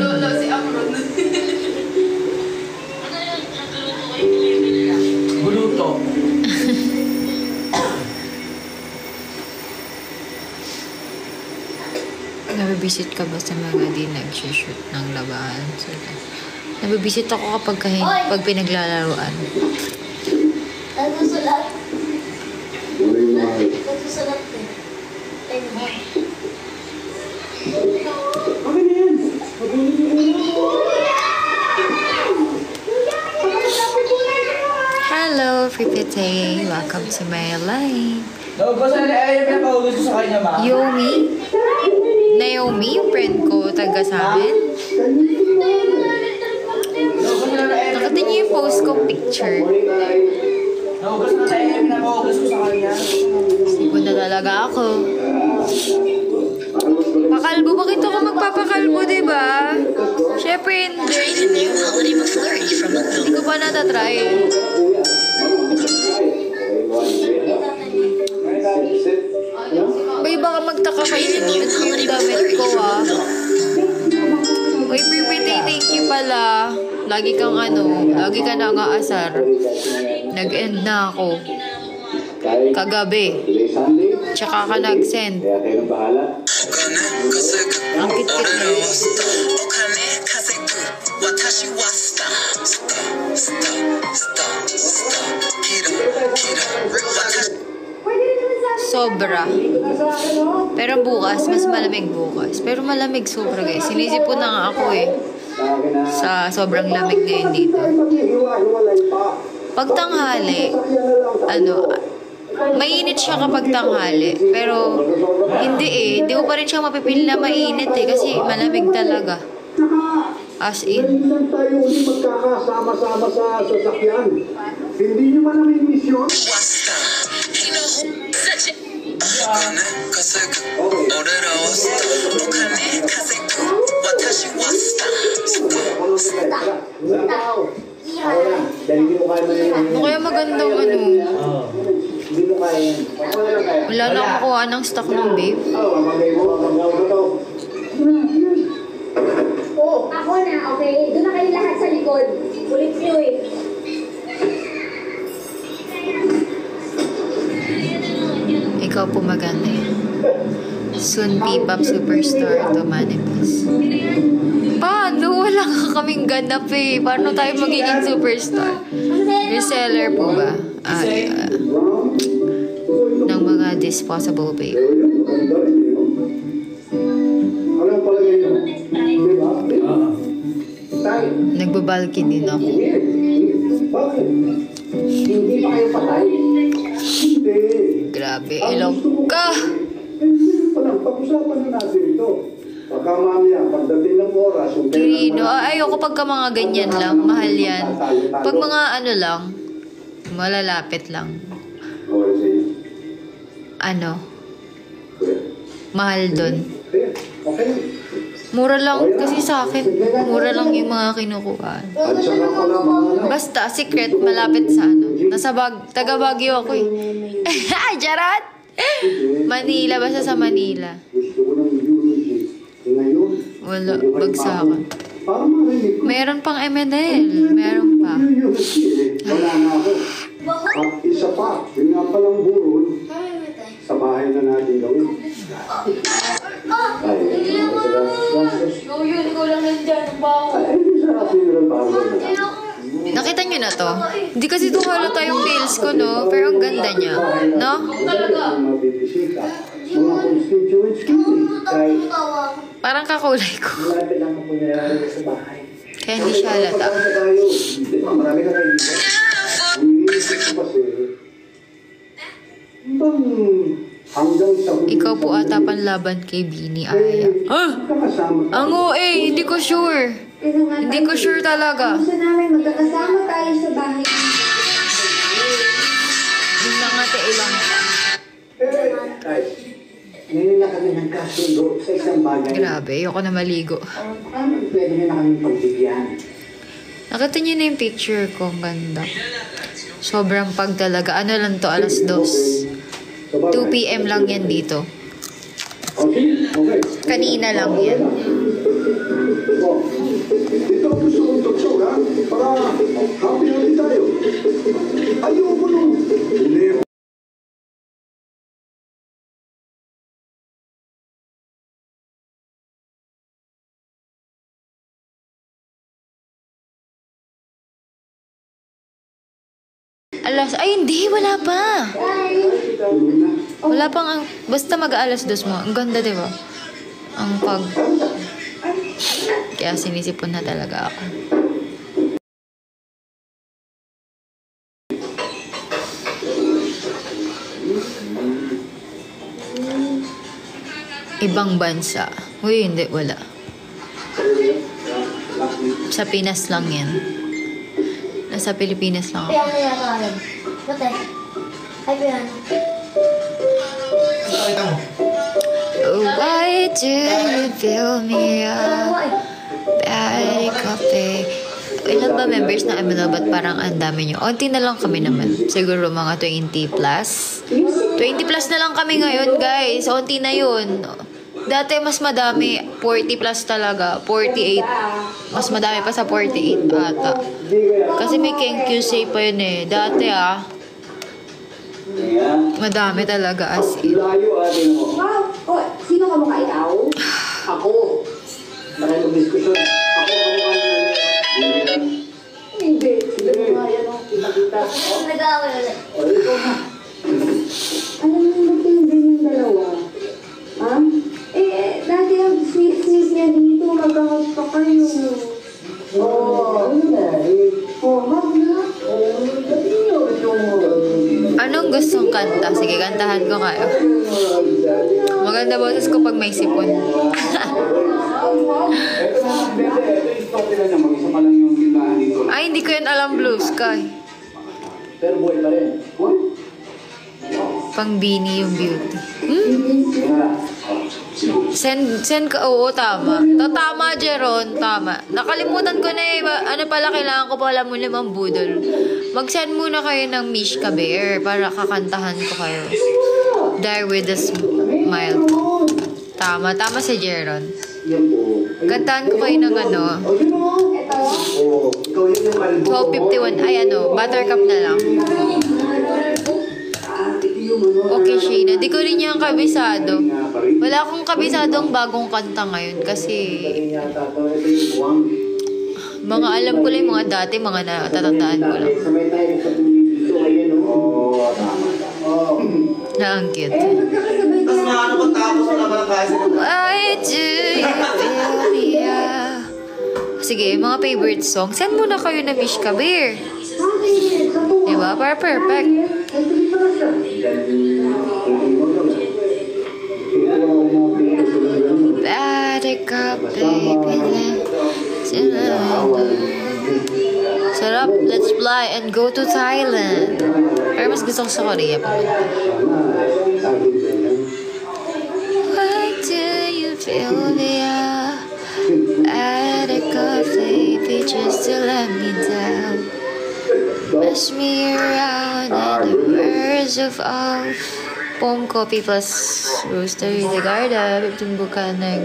Buluto. Nabibisit ka ba sa mga di nag-shoot ng labahan? Nabibisit ako pag pinaglalaruan. Nagsusulat. Wala yung mga... Nagsusulat eh. Akin na yan. Hello, Fripete. Welcome to my life. Basta na ayaw pinapahulog ko sa kanya, ma. Yomi? Naomi, yung friend ko, taga sa amin. Nakita niyo yung post ko picture. Basta na ayaw pinapahulog ko sa kanya. Sipon na talaga ako. Pakalbo, bakit ako magpapakalbo, diba? Syempre hindi. Hindi ko pa natatry. Uy, baka magtaka kayo yung damit ko, ah. Uy, Pripete, thank you pala. Lagi kang lagi ka na nga asar. Nag-end na ako. Kagabi. Tsaka ka nag-send. Kaya kayo ang bahala. Ang kit-kit na yun. Sobra. Pero bukas, mas malamig bukas. Pero malamig sobra, guys. Sinisipon na nga ako eh. Sa sobrang lamig ngayon dito. Pag tanghali, mainit siya kapag tanghali. Pero, hindi eh. Hindi mo pa rin siya mapipili na mainit eh. Kasi malamig talaga. As in. Kailan tayo ulit magkakasama-sama sa sasakyan? Hindi nyo man ang misyon? Ano kaya magandang Hindi mo kaya yan. Wala na ako kuha ng stock ng babe. Ako na, okay? Doon na kayo lahat sa likod. Ulit nyo eh. Ikaw po maganda yun. Soon P-pop superstar to manifest. Paano? Wala ka kaming ganap eh. Paano tayo magiging superstar? Reseller po ba? Ng mga disposable babe. Ano pala yun? Diba? Nagbabalki din ako. Bakit? Hindi pa kayo patay? Hindi. Grabe, ilong ka! Pag-usapan na natin ito. Pagka mamaya, pagdating ng oras, yung Kirino, ayoko pagka mga ganyan lang. Mahal yan. Pag mga lang, malalapit lang. Mahal dun. Okay. Mura lang kasi sa akin. Mura lang yung mga kinukuha. At saka pala mga Basta, secret, malapit sa Nasa taga Baguio ako eh. Charot! Manila, basta sa Manila. gusto ko ng ideology. Ngayon, Wala, bagsakan. para marinig ko. Meron pang MNL. Meron pa. Wala na ako. At isa pa, yun nga palang buron, sa bahay na natin gawin. Ay, Yun, ko lang nandyan. Bao. ay, hindi sa funeral parlor na. Nakita nyo na to? Hindi kasi ito halata yung nails ko, no? Pero ang ganda niya. No? Talaga? Mga bibisita, mga constituents ko, kahit Parang kakulay ko. Malapit lang ako nilalaro sa bahay. Kaya hindi siya halata. Di ba, marami ka kaibigan. Ang iniisip ko kasi, hanggang sa Ikaw po ata panlaban kay Bini, Aya. kasama Ang hindi ko sure. Hindi ko sure talaga. Gusto namin magkakasama tayo sa bahay. Yung mga ilang pa. Ngayon na kami nagkasundo sa isang bagay. Grabe, ayoko na maligo. Paano pwede na kami pagbigyan? Nakita niyo na yung picture ko. Ang ganda. Sobrang pag talaga. Ano lang to, alas 2. 2 p.m. lang yan dito. Okay, okay. Kanina lang yan. Ito ang gusto kong talkshow, ha? Para happy-happy tayo. Ayoko nung... Alas, ay hindi, wala pa. Wala pang, basta mag-alas 2 mo. Ang ganda, di ba? Ang pag... Kaya sinisipon na talaga ako. Ibang bansa. Uy, hindi, wala. Sa Pinas lang yan. Nasa Pilipinas lang ako. Piano yata alam. Bate. Ay, piano. Oh, why do you fill me up? Bad coffee. Ilan ba members na ML? Ba't parang ang dami nyo? Onti na lang kami naman. Siguro mga 20 plus. 20 plus na lang kami ngayon, guys. Onti na yun. Dati mas madami. 40 plus talaga. 48. Mas madami pa sa 48 ata. Kasi may KenQC pa yun eh. Dati madami talaga as in. Layo atin mo. Wow! Oh, sino ka mukha ikaw? Ako. Nakipag-diskusyon. Ako kamukha na. Hindi. Sila mga yan o. Kita-kita. Nag-aaway ulit. O, ikaw na. Alam mo ba yung dalawa? Ha? Dati ang sweet-sweet niya dito. Mag-ahot pa kayo. Oo. Ano na? Hug na. Anong gustong kanta? Sige, kantahan ko kayo. Maganda boses ko pag may sipon. Ito yung stock nila niya. Mag-isa pa lang yung tindahan dito. Ay, hindi ko yan alam, Blue Sky. Pero buhay pa rin. What? Pang Bini yung beauty. Send ka. Oo, tama. Tama, Jeron. Tama. Nakalimutan ko na eh. Ano pala, kailangan ko pala muna budol. Mag-send muna kayo ng Mishka Bear para kakantahan ko kayo. Die with a smile. Tama. Tama si Jeron. Kantahan ko kayo ng ano. Oo. Ikaw yun yung kalbo. 12:51. Ay, Buttercup na lang. Okay, Sheena. Di ko rin yung kabisado. Wala akong kabisadong bagong kanta ngayon kasi mga alam ko lang yung mga dati, mga natatandaan ko lang. Sabay tayo sa dito ngayon, no? Oo, tama. Oo. Na ang cute. Tapos mga ano pagtapos na naman kasi. Why do you feel me up? Sige, mga favorite song. Send muna kayo na Mishka Bear. Diba? Para perfect. Buttercup, baby. Sarap. Let's fly and go to Thailand. Pero mas gusto ko sa Korea pa. Why do you feel me up? Buttercup, baby, just to let me down. Push me around in the words of all. Foam coffee plus roaster de Garda. Tumbukan ng...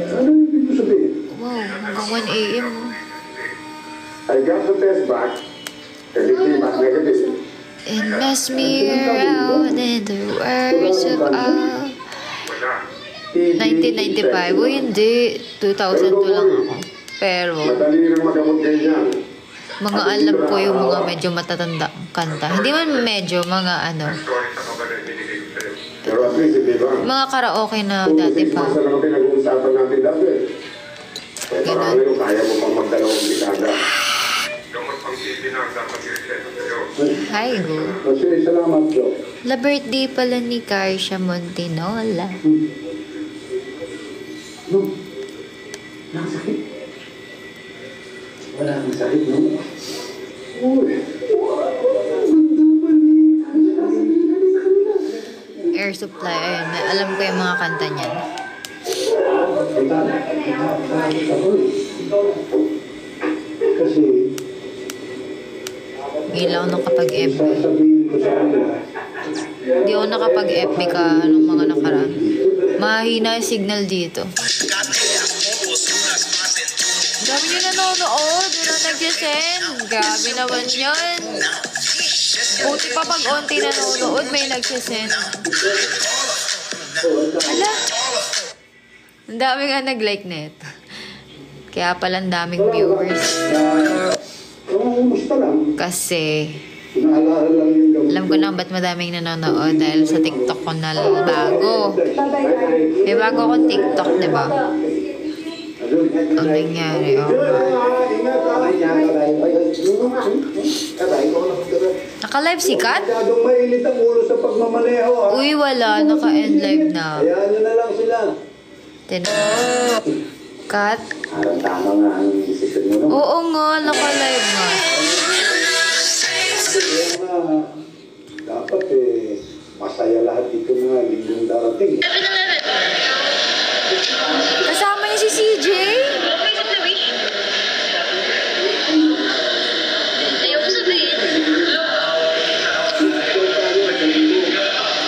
Wow, hanggang 1 a.m. I got the test back. And it came back negative. It messed me around in the words of all. 1995. O hindi. 2002 lang ako. Pero... Madali nang magamot ganyan. Mga alam ko yung mga medyo matatanda kanta. Hindi man medyo, mga ano. Pero at least, di ba? Mga karaoke na dati pa. Kung naman pinag-uusapan natin dati. Ganon. Marami kung kaya mo pang magdalawang dekada. Hi, go. Kasi salamat, Jo. La birthday pala ni Karsha Montinola. No. Nakasakit. Wala kang sakit, no? Uy. Air Supply. Ayun, alam ko yung mga kanta niyan. Kasi Hindi lang ako nakapag-FB. sasabihin ko sa kanila, Hindi ako nakapag-FB ka nung mga nakaraan. Mahina yung signal dito. Grabe nyo nanonood. Doon ang nag-send. Grabe naman yun. Buti pa pag onti nanonood, may nag-send. Ala. Ang dami nga nag-like na ito. Kaya pala ang daming viewers. kumusta lang? Kasi Inaalala lang yung gamot. alam ko na ba't madaming nanonood dahil sa TikTok ko na bago. May bago akong TikTok, di ba? Ang nangyari, oh. Naka-live si Kat? Masyadong mainit ang ulo sa pagmamaneho, ha? Uy, wala. Naka-end live na. Hayaan nyo na lang sila. Kat? Tama nga ang decision mo, no? Oo nga, naka-live nga. Kaya nga, dapat masaya lahat dito mga linggong darating. Kasama niya si CJ? Ayoko sabihin.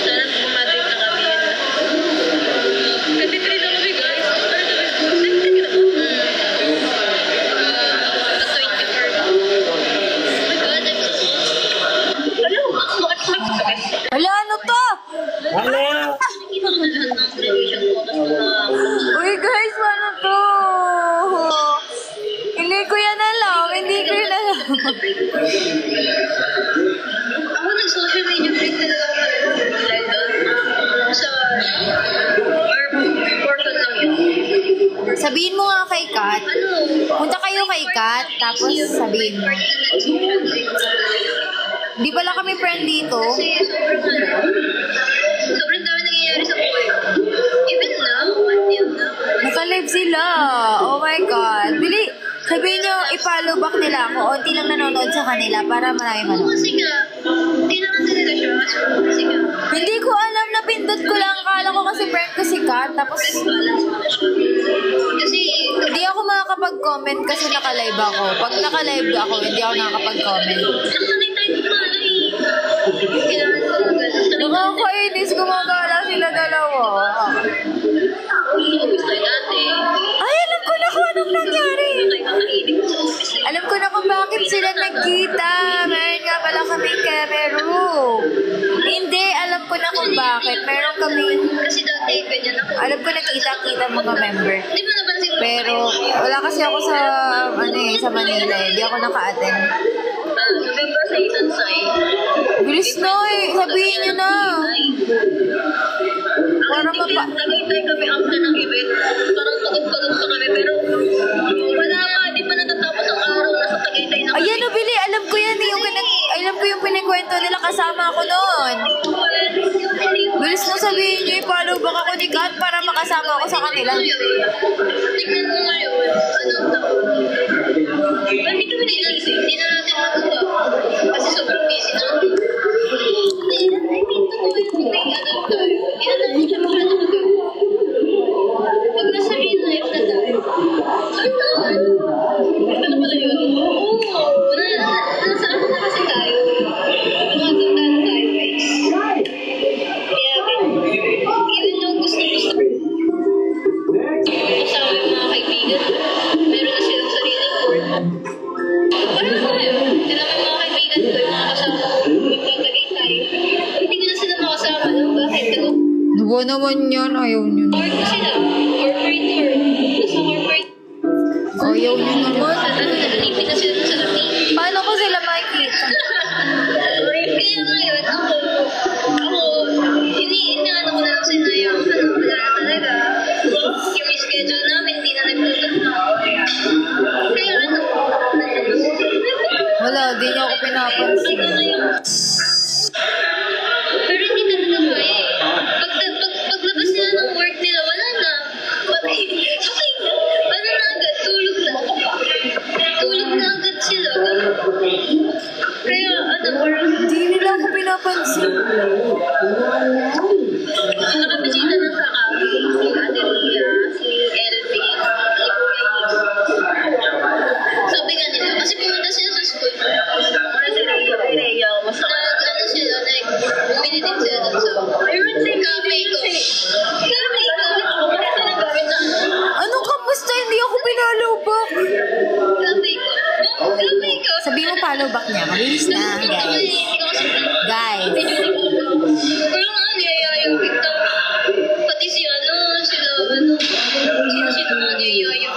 Sana bumating na kami. Nag-trade ako kami, guys. Hala, ano to? Uy, guys, ano to? Hindi ko yan alam. Hindi ko yan alam. Ako nag-social media break na lang sa portal lang yun. Sabihin mo nga kay Kat. Punta kayo kay Kat, tapos sabihin mo. Di pala kami friend dito. Kasi sobrang dami nangyayari sa buhay ko. Even now, until now. Naka-live sila. Oh my God. Bili, sabihin nyo, i-follow back nila ako. Unti lang nanonood sa kanila para marami manood. Kasi nga, kailangan talaga siya. Kasi nga, Hindi ko alam, napindot ko lang. Akala ko kasi friend ko si Kat. Tapos, balance mo na siya. Kasi, hindi ako makakapag-comment kasi naka-live ako. Pag naka-live ako, hindi ako nakakapag-comment. nasanay tayo kumala eh. Kailangan talaga. Nakakainis, gumagala sila dalawa. Office tayo dati. Ay, alam ko na kung anong nangyari. Tayo kakaibig sa office eh. Alam ko na kung bakit sila nagkita. Meron nga pala kaming camera. Hindi, alam ko na kung bakit. Meron kaming, Kasi dati, ganyan ako. alam ko nakita-kita mga member. Di ba napansin mo? Pero wala kasi ako sa, sa Manila eh. Hindi ako naka-attend. November sa isang side. Bilis na eh. Sabihin nyo na. Para mapa... Tagaytay kami after ng event. Parang pagod-pagod pa kami. Pero wala pa. Di pa natatapos ang araw. Nasa Tagaytay na kami. Ayan o, Bili. Alam ko yan eh. Alam ko yung pinikwento nila. Kasama ako noon. Bilis na sabihin nyo. I-follow back ako ni Kat para makasama ako sa kanila. Tignan mo ngayon. Anong taon? Hindi kami na-inalis eh. Hindi na natin magawa. Kasi sobrang busy na. I mean, totoo yung nag-adult tayo. Hindi na natin siya masyado magawa. Pag nasa real life na tayo, ano pala yun? Oo. Nasa ano na kasi tayo. Tumatandaan tayo, guys. Kaya, even though gusto-gusto kasama yung mga kaibigan, meron na silang sariling world. Parang ako ngayon, sila may mga kaibigan ko, yung mga kasama ko, magtatagay tayo. Hindi ko na sila makasama, no? Bakit? Diba naman yan? Ayaw nyo na. Work sila. Corporate work. Nasa corporate. Ayaw nyo naman. Nalipit na sila sa atin. Paano ko sila makikita? Kaya ngayon, ako, inaano ko na lang sila yung, wala na talaga. Yung schedule namin, hindi na nagtutugma. follow back niya. Mabilis na, guys. Guys. Kaya nga, niyayaya kita. Pati si sila, sino nga niyayaya.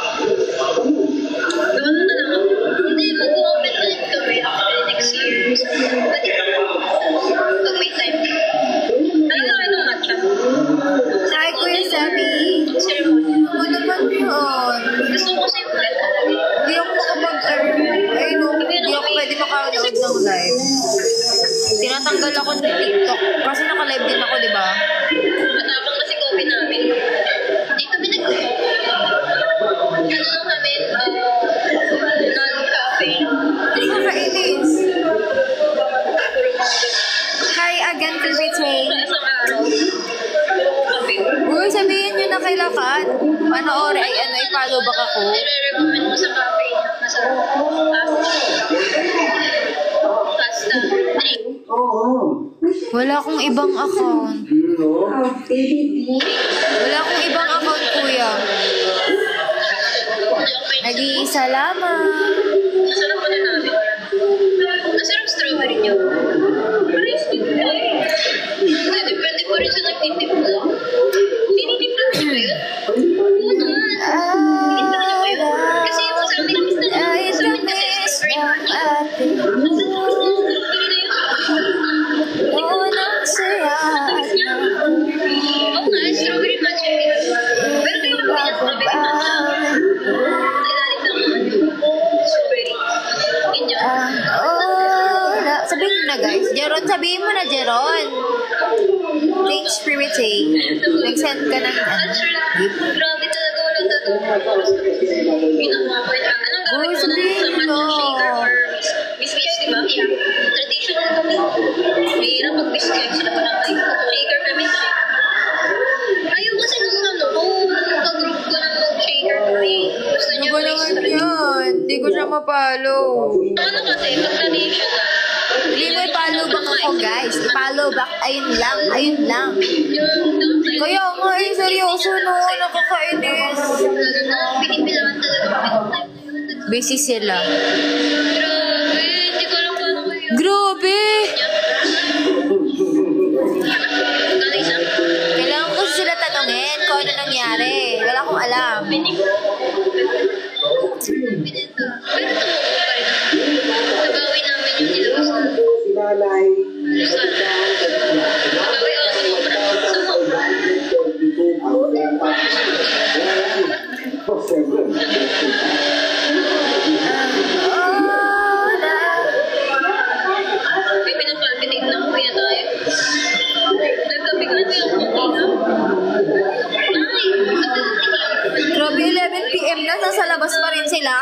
Gano'n na lang ako. Hindi, mag-open na rin kami after next year. Pwede pag may time. Ano na kayo ng matcha? Hi, Kuya Sammy. Ceremony. Ano naman yun? Gusto ko kasi yung Hindi ako hindi ako pwede makanood ng live. Tinatanggal ako ng TikTok. Kasi naka-live din ako, di ba? matapang kasi coffee namin. Hindi kami ano lang kami, non-cafe. Hindi ko kainis. Hi again, Kuya Isang araw. Coffee. Uy, sabihin nyo na kay Lakat. Panoorin, i-follow back ako. Nire-recommend ko sa cafe niya. Masarap. Pasta. Drink. Wala akong ibang account. Wala akong ibang account, Kuya. Nag-iisa lamang. Masarap pa na namin. Masarap strawberry niyo. Parehas din ko eh. Hindi, depende pa rin sa nagtitimpla. Tinitimpla niyo ba yun? Oo naman. Tinitimpla niyo ba yun? Kasi yung sa amin, sa amin kasi strawberry na yun. Oo nga, strawberry matcha. Pero kayo lang pinag strawberry matcha. Ilalim lang naman. Strawberry. Ganyan. Sabihin mo na, guys. Jeron, sabihin mo na, Jeron. Thanks, Primiting. Nag-send ka ng gift. Grabe talaga, wala talaga. Pinamamay. Anong gawin mo na sa matcha shaker or biscuits, di ba? Yeah. Traditional kami. Mahirap pag biscuits. Sila pa na kayo. Shaker kami. Ayaw kasi nung nagka-group ko ng shaker kami. Gusto niya Ano ba naman yan? Hindi ko siya mapalo. Ano kasi, pag traditional. Hindi mo i-follow back ako, guys. I-follow back. Ayun lang. Ayun lang. Kaya nga seryoso no. Nakakainis. Lalo na, pinipilawan talaga. Busy sila. Grabe, hindi ko alam paano kayo. Grabe! Kala isa? Kailangan ko sila tanungin kung ano nangyari. Wala akong alam. Pero tumuko pa rin. Nabawi namin yung nilabas na. Sinalay. Nabawi ako sumobra. Sumobra. May pinapalpitig na kuya tayo. Nagkabigan mo yung kutina. Ay! Grabe, 11 PM na. Nasa labas pa rin sila.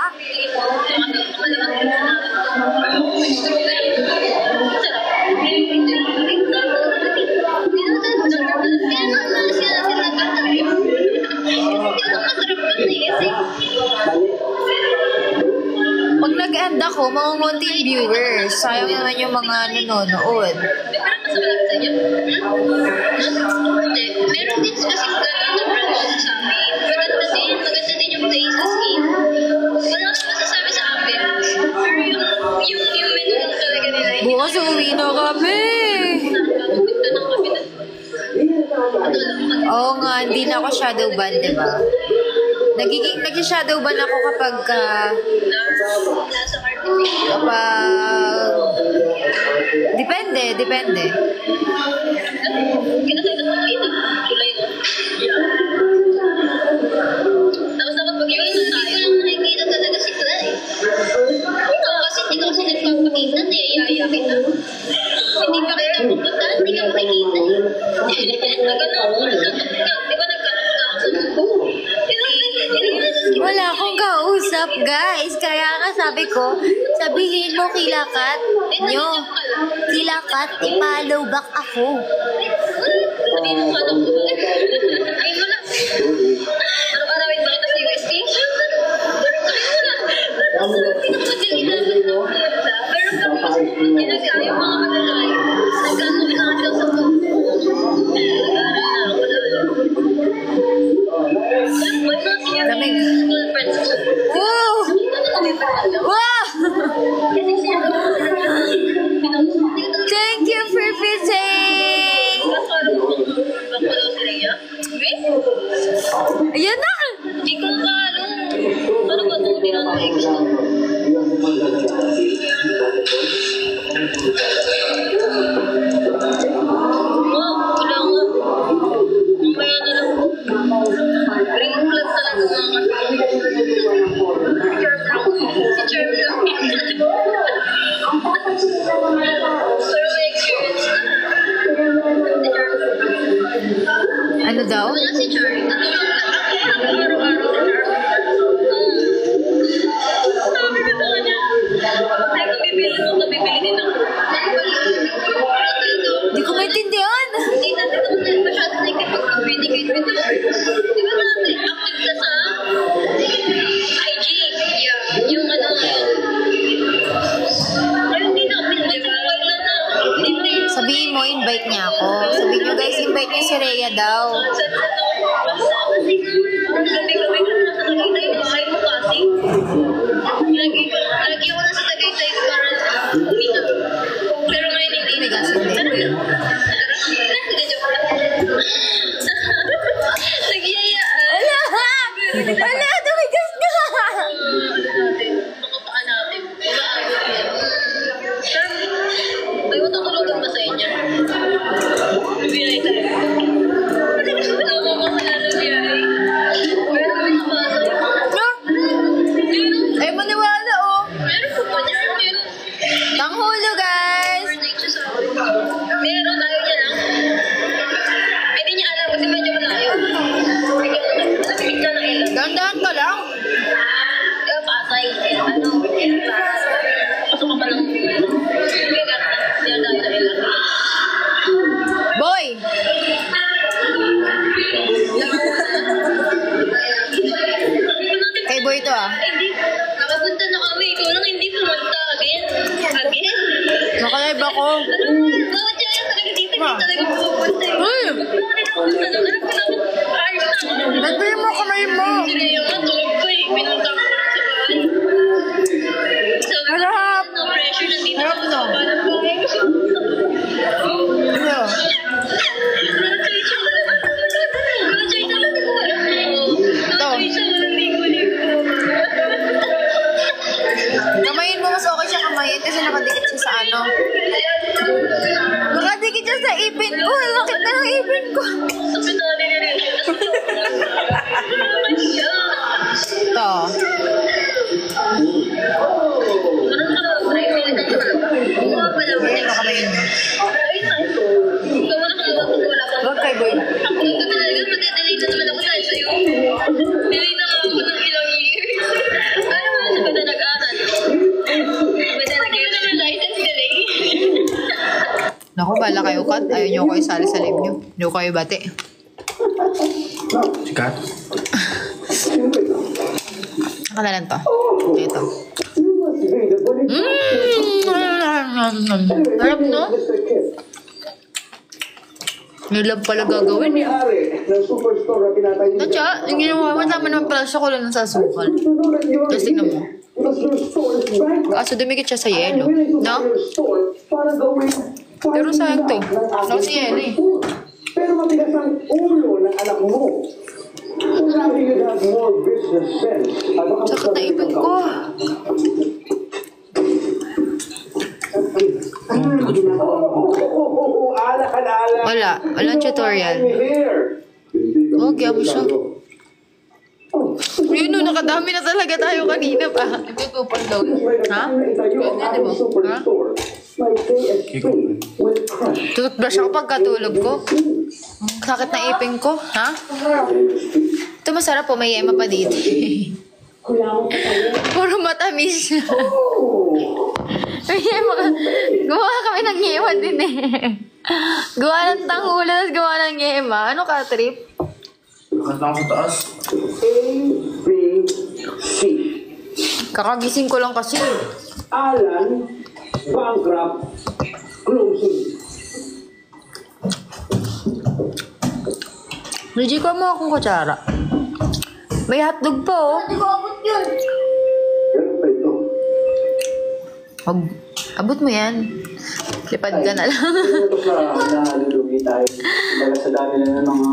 Pag nag-end ako, mangungunti yung viewers. Sayang naman yung mga nanonood. Meron din kasi gano'n na brand sa amin. Maganda din yung place as in. Wala akong masasabi sa ambience. Pero yung menu lang talaga nila. Bukas uwi na kami. Pupunta ng kami na. Oo nga, hindi na ako shadow ban, diba? Nag-shadow ban ako kapag Nasa artificial. Depende. Kinatagod mo kita. Tulay mo. Tapos dapat pag-iwan na tayo. Hindi ko lang nakikita talaga si Clay. Kasi hindi ka kasi nagpapakita. Niyayaya kita. Hindi pa kita pupunta. Hindi ka makikita. Nagano. Di ba nagkakausap ko? wala akong kausap, guys. Kaya nga sabi ko, sabihin mo kilakat nyo. Kilakat, i-follow back ako. Sabihin mo ano ko. Sabihin mo na. Ano ka nawin ba kita sa UST? Sabihin mo na. Pinakamadali naman ng punta. Pero kapag ginagawa yung mga malalayo, nagkano lang sa pag- Lamig. Wow! Wow! daw? Wala si Chari. Araw-araw si Chari. Sabi ko sa kanya, ay kung bibili mo, kabibili din ako. Hindi ko maintindihan. Hindi natin ito masyado nakikipag-communicate with you. Di ba natin, active ka sa IG? Yeah. Yung ano, ay hindi na, Sabihin mo, invite niya ako. Sabihin niyo guys, invite niya si Rhea daw. Gabi-gabi ka na sa Tagaytay, bahay mo kasi. Lagi ako na sa Tagaytay para umina. Pero ngayon hindi. May gas hindi. Nagyayaan. Wala, dumigas ka! Mga paa natin. Ay, matutulugan ba sa inyo? Bibiyay tayo. Kasi gusto ko na mamahala ng biyay. Pero kami sa bahay. Ay, maniwala oh. Meron po ba niya? Meron. Tanghulo guys! Meron tayo niya lang. Hindi niya alam kasi medyo malayo. Nabigit na ng ilan. Dahan-dahan ka lang. Kaya patay. Ano? Pasok ka pa ng bigat. Yan tayo na ilan. Boy! Kay boy to ah. Hindi. Nakapunta na kami. Ikaw lang hindi pumunta. Again? Nakalive ako. Bawat siya yan talaga dito. Hindi talaga pupunta. Uy! Bakit ako punta na? Alam ko na ako. Ayos na ako. Nagpili mo kamay mo. Sige yung matulog ko eh. Pinunta ko na sa bahay. Sabi ko, Harap! no pressure. Nandito Harap ako no. sa bahay. Ano? Kamayin mo, mas okay siya kamayin kasi nakadikit siya sa ano. Nakadikit siya sa ipin ko. Lakit na ng ipin ko. Ito. Ayan, nakamayin mo. Huwag kay boy. Naku, bala kayo kat. Ayaw nyo kayo sali sa live nyo. Nyo kayo bati. Sikat? Saka na lang to. Ito. Harap no? Nilab pala gagawin eh. Natya, yung ginawa mo, tama naman pala siya ko lang sa sukal. Tapos tingnan mo. Kaso dumikit siya sa yelo. No? Pero sayang to. Saka si yelo eh. Pero matigas ang ulo ng anak mo. Sabi you have more business sense. Sakit na ipin ko. Wala. Walang tutorial. Oh, gaya mo siya. Yun no, nakadami na talaga tayo kanina pa. Ito ko pa daw. Ha? Kaya mo? Ha? Toothbrush ako pagkatulog ko. Sakit na ipin ko. Ha? Ito masarap po. May yema pa dito. Puro matamis siya. May yema. Gawa kami ng yema din eh. Gawa ng tanghulo, tapos gawa ng yema. Ano ka, Trip? Lakas lang sa taas. A, B, C. Kakagising ko lang kasi. Alan, bankrupt, closing. Luigi, ko mo akong kutsara. May hotdog pa oh. Hindi ko abot yun. Ganun pa ito. Abot mo yan. Lipad ka na lang. Ito sa nalulugi tayo. Baga sa dami na ng mga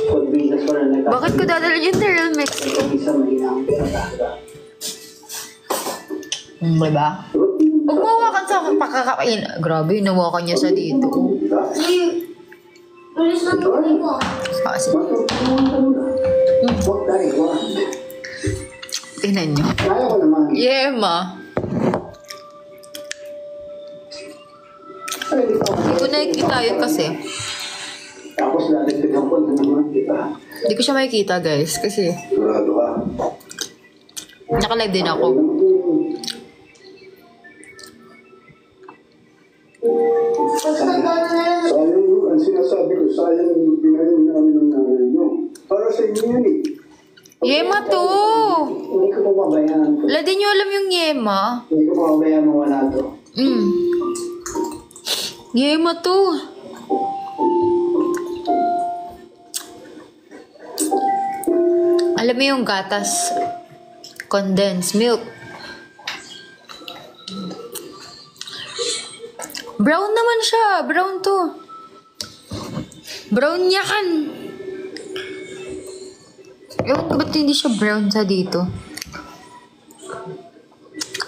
pag-business ko na nagkakaroon. Bakit ko dadalhin yung Terrell Mix? Itong isa mahinang pagkakaroon. Diba? Huwag mo hawakan sa pakakain. Grabe, nawakan niya sa dito. Alis na tuloy ko. Kasi, Huwag tayo, huwag. tingnan nyo. Kaya ko naman. Yema. Hindi ko nakikita yun kasi. Tapos dadagdagan ko naman. Hindi ko siya makikita, guys. Kasi Sigurado ka. naka-live din ako. Sayang yun. Ang sinasabi ko, sayang yung pinayin namin ng nanay nyo. Para sa inyo yan eh. Yema to! Hindi ko pababayaan. Wala din nyo alam yung Yema. Hindi ko pababayaan mo wala to. Yema to. Alam mo yung gatas. Condensed milk. Brown naman siya. Brown to. Brown yan. Ewan ko ba't hindi siya brown sa dito.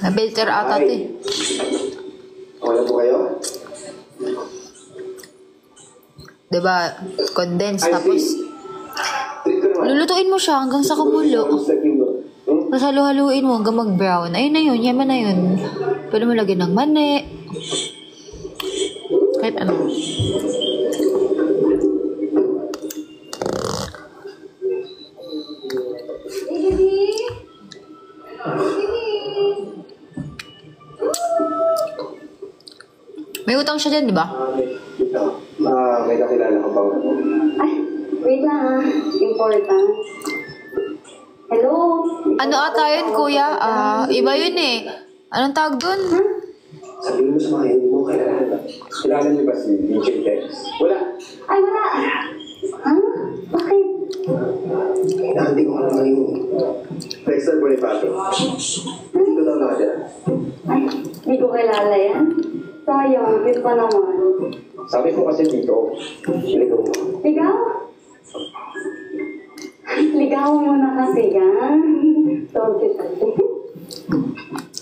Filter ata ito eh. Wala po kayo? Diba? Condensed. Tapos, Treat ko naman. lulutuin mo siya hanggang sa kumulo. Sa kingdom. Tapos halu-haluin mo hanggang mag-brown. Ayun na yun. Yaman na yun. Pwede mo lagyan ng mani. Kahit ano. May utang siya dyan, di ba? May kakilala ka bang ano? Ay, wait lang ah. Important. Hello? Ano ata yun, kuya? Iba yun eh. Anong tawag dun? Sabihin mo sa mga hindi mo kilala. Kilala niyo ba si DJ Dex? Wala. Ay, wala. Ha? Bakit? Hindi ko alam yung Dexter Bonifacio. Hindi ko daw nakadala. Ay, hindi ko kilala yan. Sayang, cute pa naman. Sabi ko kasi dito, ligaw mo. Ligaw? Ligaw mo na kasi yan. So cute kasi.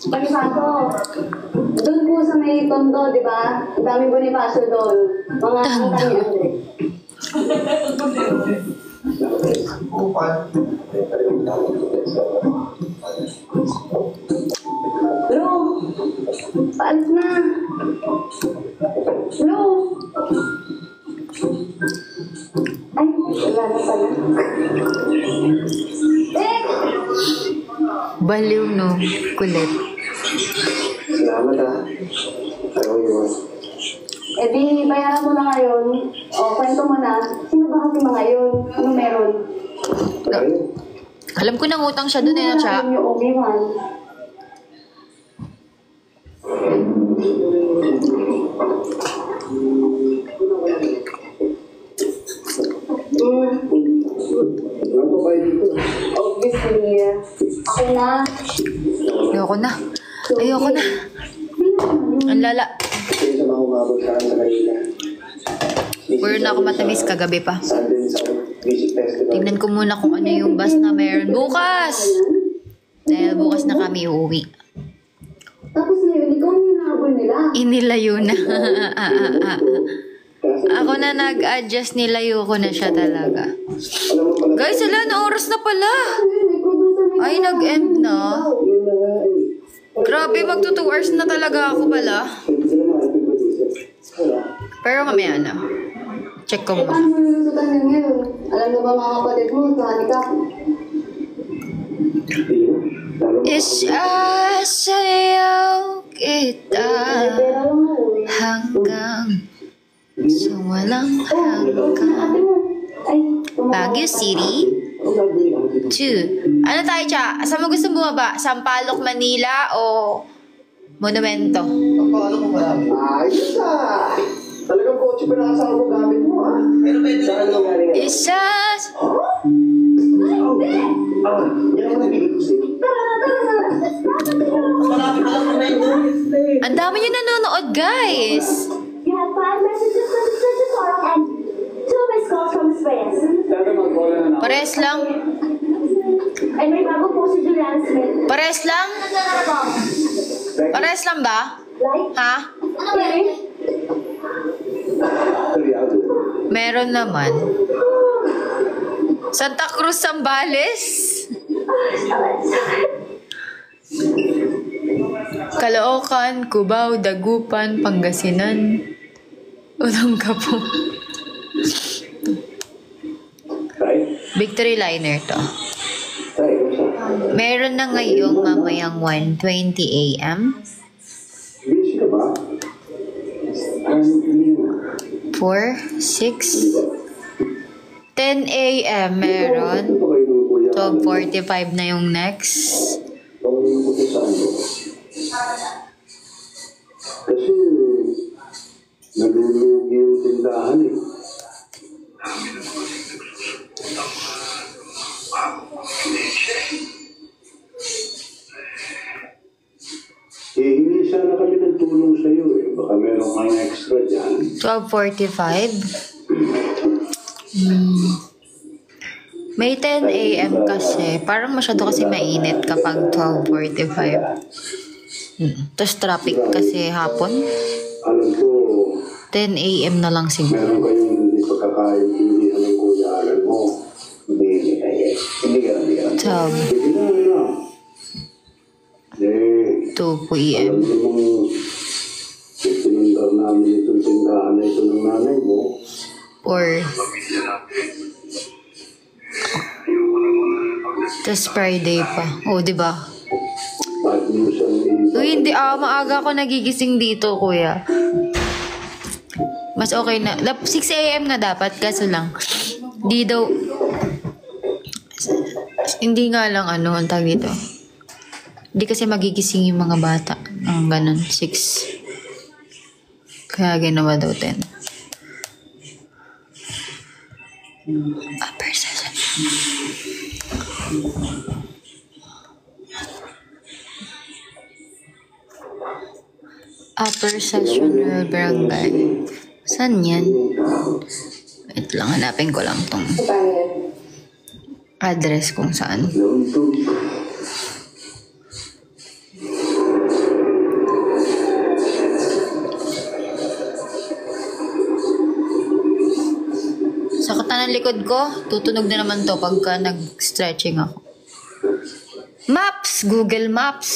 Bonifacio, doon po sa may tondo, di ba? Ang daming Bonifacio doon. Mga angka ni Andre. Bro, paalis na. Bro. Ay, wala na pala. Baliw, no? Kulit. Salamat ah. Ayaw yun. Eh di, bayaran mo na ngayon. O, kwento mo na. Sino ba kasi mga yun? Ano meron? Ayun. Alam ko nang utang siya dun eh, no, siya. Ano yung Obi-Wan? Ano ba kayo dito? Obviously, ako na. Ayoko na. Ayoko na. Ang lala. Kasi sa mga umabot sa akin sa Manila. Puro na ako matamis kagabi pa. Sandin sa music festival. Tingnan ko muna kung ano yung bus na meron bukas. Dahil bukas na kami uuwi. Tapos ngayon, ikaw ang hinahabol nila. Inilayo na. Ako na nag-adjust, nilayo ko na siya talaga. Alam mo pala, Guys, wala na oras na pala. Ay, nag-end na. yun na nga eh. Grabe, magto 2 hours na talaga ako pala. Hindi sila makipag-producer. Wala. Pero mamaya na. Check ko Eh, muna. paano mo lulusutan yun ngayon? Alam mo ba mga kapatid mo, sa handicap? Hindi na. Lalo mo Isasayaw kita Pera lang mo. hanggang sa walang Oh, ate hanggang. mo. Ay, Baguio City. Ang gagawin ako dito. 2. Ano tayo, Cha? Saan mo gusto bumaba? Sampaloc, Manila o Monumento? Paano mo marami? Ayos ah! Talagang kotse pa nakasama mo gamit mo ah. Pero pwede saan mo galing yan? Isas! Yan ang nabigay ko sa'yo. Ang dami nyo nanonood, guys! You have 5 messages from Mr. Sorok and 2 missed calls from Miss Reyes. Dati mag-call na ako. Pares lang. Ay, may bago po si Julian Smith. Pares lang? Pares lang ba? Like? Ha? Okay. Meron naman. Santa Cruz, Zambales. Caloocan, Cubao, Dagupan, Pangasinan. Olongapo. Right? Victory liner to. Tay, kamusta? Meron na ngayong mamayang 1:20 a.m. Busy ka ba? Hindi na. 4, 6, 10 a.m. meron. 12:45 na yung next. Pangulong ko sa ano? Kasi, nalulugi yung tindahan eh. Hihingi sana kami ng tulong sa'yo eh. Baka meron kang extra dyan. 12:45. May 10 a.m. kasi. Parang masyado kasi mainit kapag 12:45. Tapos traffic kasi hapon. Alam ko, 10 a.m. na lang siguro. meron kayong hindi pagkakaintindihan ng kuya Alan mo. Hindi ka. Sabi, Sige na. Eh, 2 p.m. alam mo mong itinundar namin itong tindahan na ito ng nanay mo. Or tas Friday pa. O, diba? Bad news ang Uy, hindi. Maaga ako nagigising dito, kuya. Mas okay na. 6 a.m. na dapat, kaso lang. Di daw. Hindi nga lang ang tawag dito. Hindi kasi magigising yung mga bata. Ang ganun, 6. Kaya ginawa daw 10. Upper session. Upper Session Road Barangay. Saan yan? Wait lang, hanapin ko lang tong address kung saan. Sa kata ng likod ko, tutunog na naman to pagka nag-stretching ako. Maps! Google Maps!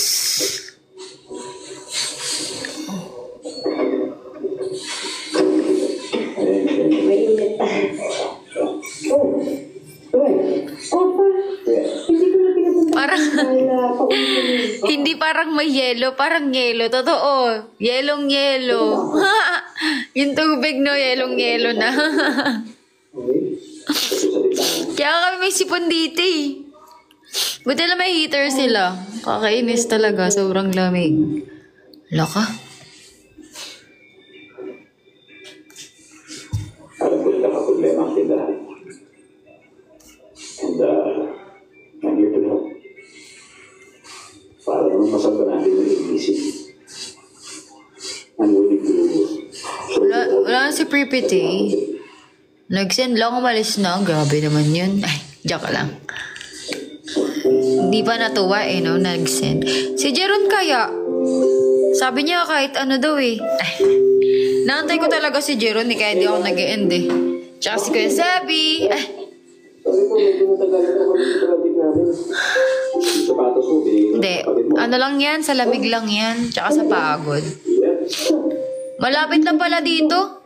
Parang, hindi parang may yelo, parang yelo. Totoo. Yelong yelo. Yung tubig, no? Yelong yelo na. Kaya kami may sipon dito eh. Buti lang may heater sila. Kakainis talaga. Sobrang lamig. Laka. Alam ko na problema ang tindahan. And, I'm here to help. Para naman masagot natin yung ABC. I'm willing to... Wala na si Pripity. Nag-send lang, umalis na. Grabe naman yun. Ay, joke lang. Hindi pa natuwa no? Nag-send. Si Jeron kaya, sabi niya kahit ano daw eh. Ay, naantay ko talaga si Jeron kaya di ako nag-e-end eh. Tsaka si Kuya Sabi. Ay. Sabi po, medyo natagalan ako ng traffic namin. Sapatos mo, Hindi. Ano lang yan? Sa lamig lang yan. Tsaka sa pagod. Malapit lang pala dito.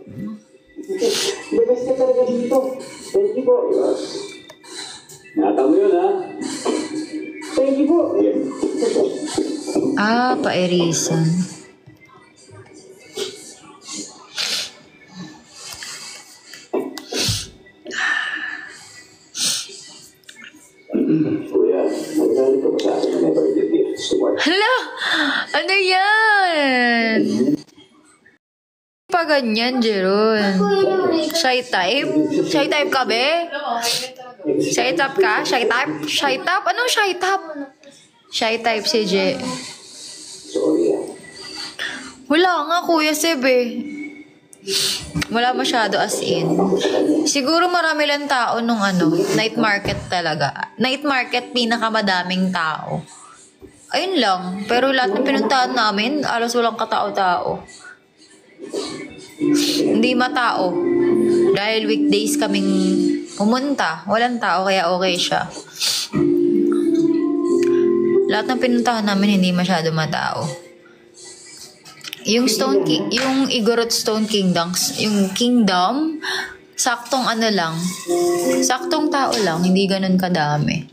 The best ka talaga dito. Thank you po. Nata mo yun, ha? Thank you po. Pairisan. Kuya, nagagalit ka ba sa akin na never did gifts to work? Hala! Ano yan? Pa ganyan, Jeron. Shy type? Shy type ka, be? Shy type ka? Shy type? Shy type? Anong shy type? Shy type si Je. Sorry, ha? Wala nga, Kuya Seb eh. Wala masyado as in. Siguro marami lang tao nung night market talaga. Night market, pinakamadaming tao. Ayun lang. Pero lahat ng pinuntahan namin, alas walang katao-tao. Hindi matao. Dahil weekdays kaming pumunta. Walang tao, kaya okay siya. Lahat ng pinuntahan namin, hindi masyado matao. Yung Igorot Stone Kingdoms, yung Kingdom, Saktong ano lang. Saktong tao lang, hindi ganun kadami.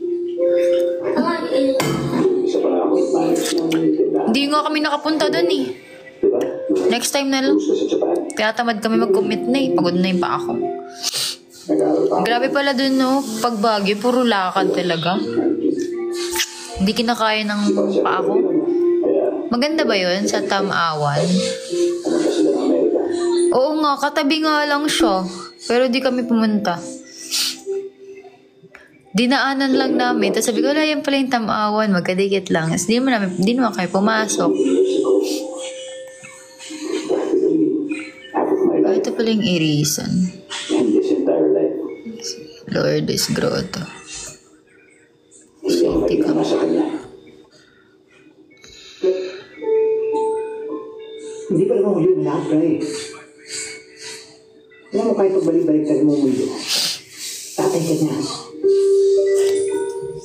Isa pa nga akong manage ng tindahan. Hindi nga kami nakapunta doon eh. Diba? Next time na lang. Cruise ka sa Japan. Tinatamad kami mag-commit na eh. Pagod na yung pa ako. Nag-aaral pa ako. Grabe pala dun no. Pag Baguio, puro lakad talaga. Hindi kinakaya ng pa ako. Kaya, Maganda ba yun sa Tamawan? pumunta sila ng Amerika. Oo nga, katabi nga lang siya. Pero di kami pumunta. Dinaanan lang namin. Tapos sabi ko, wala yan pala yung Tamawan. Magkadikit lang. Tapos di naman kayo pumasok. Years ago, practically half of my life Ito pala yung irisan. and this entire life, Lourdes Grotto. hindi ako naging sa kanya. Hindi pa naman yun lahat, guys. Alam mo, kahit pagbalik-balik ka mo mundo, tatay ka niya.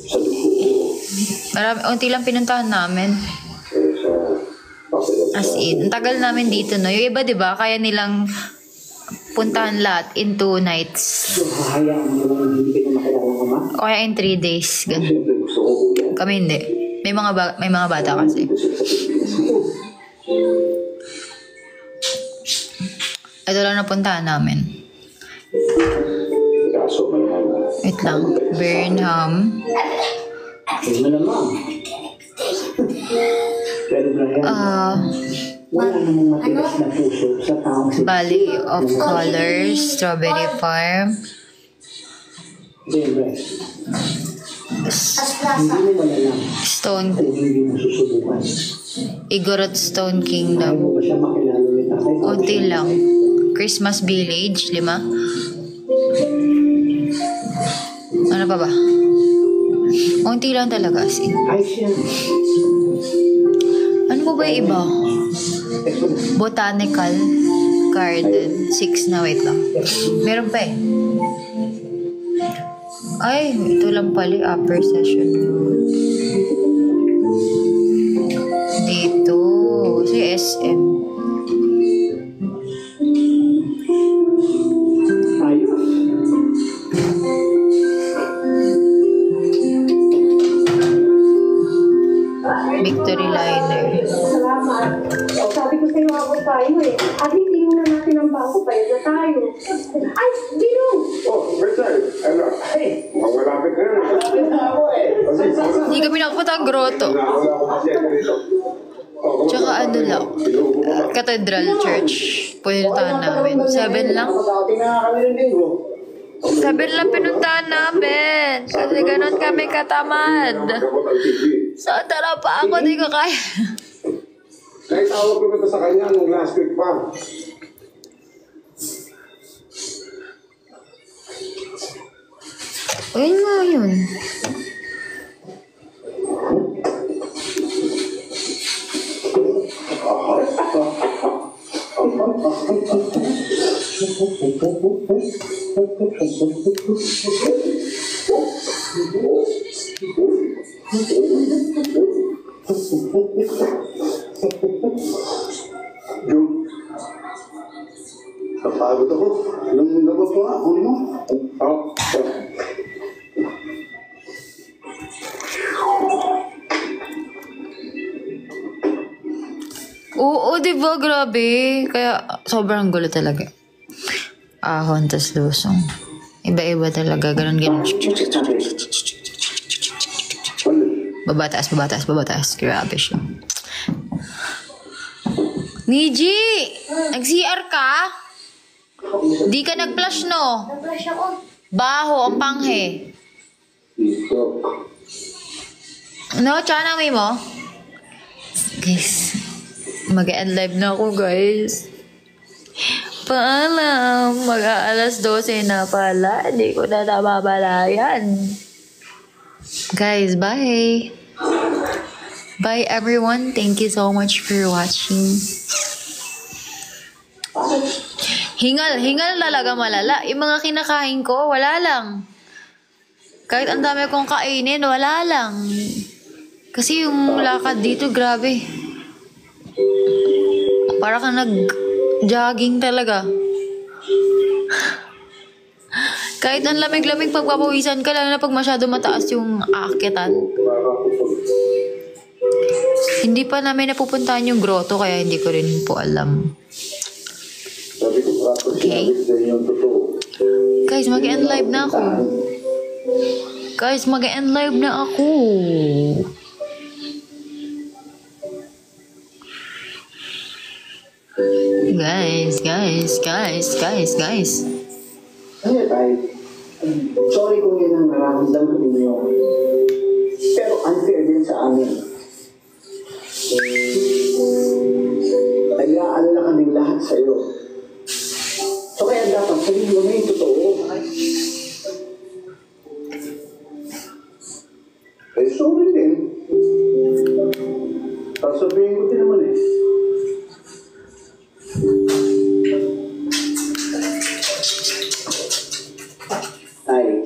Sa dugo, Marami, unti lang pinuntahan namin. pero sa pakiramdam, As in, ang tagal namin dito, no? Yung iba, di ba, kaya nilang puntahan lahat in 2 nights. So, hahayaan mo naman hindi ka na makilala ng ama? O kaya in 3 days. Ganun. siyempre gusto ko kuya. Kami hindi. May mga bata kasi. Dito sila sa Pilipinas mo. Ito lang napuntahan namin. Kaso malaman, Wait lang. Burnham. Yun na naman. Pero Brian, wala namang matigas na puso sa taong si Valley of Colors. Strawberry Farm. Brian. Hindi mo malalang Stone. kung hindi mo susubukan. Igorot Stone Ayaw Kingdom. mo ba siya makilala ni tatay? Unti lang. Christmas Village. 5. Ano pa ba? Unti lang talaga. As in. Ayos yan. Ano ba yung iba? Botanical Garden. 6 na. Wait lang. Meron pa eh. Ay, ito lang pala yung upper session. Dito. Si SM. Ayos. Victory Liner. Salamat. Sabi ko sa'yo ako tayo eh. At hindi mo na natin ang bago, bayad na tayo. Ay, Binong! Oh, Bertrand, ano? Hey, mukhang malapit na yun. Malapit na ako eh. Hindi kami nakapunta ang grotto. Wala ako kasi dito. Tsaka ano lang. Cathedral Church. Puntahan namin. 7 lang. Pagkakating na kami ng linggo. 7 lang pinuntahan namin. Kasi ganun kami katamad. Sa tara pa ako, di ko kaya. Kahit tawag ko na sa kanya nung last week pa. Ayun nga yun. Yung... Napagod ako. Yung labas ko nga, kunin mo. Oh. Oo, di ba? Grabe. Kaya sobrang gulo talaga. Ahon, tas lusong. Iba-iba talaga. Ganon. Babataas. Grabe siya. Niji! Nag-CR ka? Di ka nag-flush, no? Nag-flash ako. Baho, ang panghe. Dito. No, tsaka may mo? Guys, mag-end live na ako, guys. Paalam, mag-aalas 12 na pala. Hindi ko na nababalayan. Guys, bye. Bye, everyone. Thank you so much for watching. Hingal talaga malala. Yung mga kinakain ko, wala lang. Kahit ang dami kong kainin, wala lang. Kasi yung lakad dito, grabe. Para kang nag-jogging talaga. Kahit ang lamig-lamig pagpapawisan ka, lalo na pag masyado mataas yung aakyatan. Hindi pa namin napupuntahan yung grotto, kaya hindi ko rin po alam. Okay. Guys, mag-end live na ako. Guys, mag-end live na ako. Guys. Ano tayo? Sorry kung yan ang nararamdaman ninyo. Pero unfair din sa amin. Nag-aalala kaming lahat sa'yo. So kaya dapat sabihin mo na yung totoo. Eh, sorry din. Sasabihin ko din naman eh. Ay,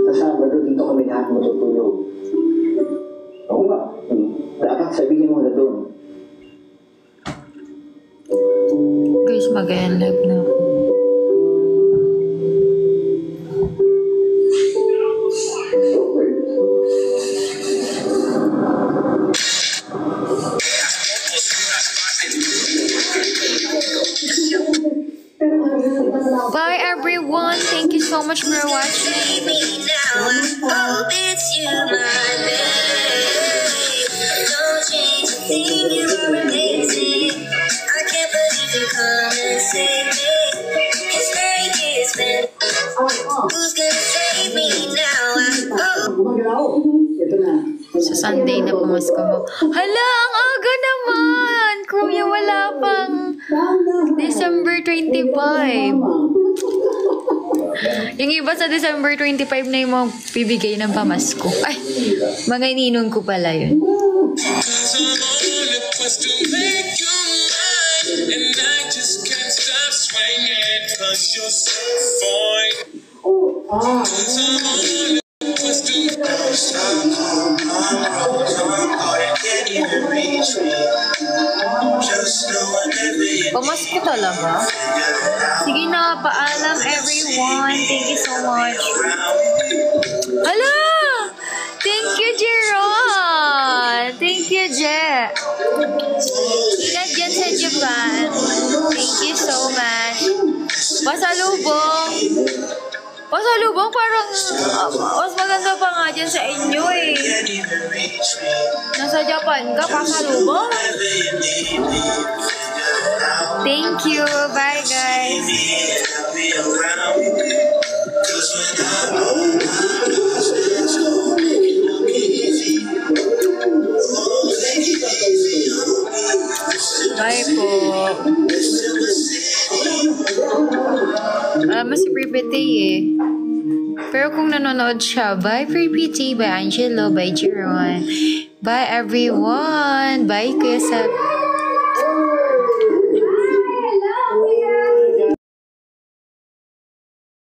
sa Sabado dito kami lahat matutulog. Oo nga, dapat sabihin mo na doon. Guys, mag-end live na ako. Bye everyone. Thank you so much for watching. Hope it's you, my babe. Don't change a thing, you are amazing. I can't believe you come and save me. His name is Ben. Who's gonna save me now? Sa Sunday na pumasko mo. Hala, ang aga naman! Kuya, wala pang December 25. Yung iba sa December 25 na yung mga bibigay ng pamasko. Ay, mga ininon ko pala yun. Pamasko talaga? Sige na, paalam everyone. Thank you so much. Hala! Thank you, Jeron! Thank you, Je. Ingat dyan sa Japan. Thank you so much. Pasalubong. Pasalubong parang mas maganda pa nga dyan sa inyo eh. Nasa Japan ka, pasalubong. Thank you. Bye, guys. Bye po. Alam mo si Pripity eh. Pero kung nanonood siya, bye Pripity, bye Angelo, bye Jeron. Bye everyone. Bye Kuya Sab.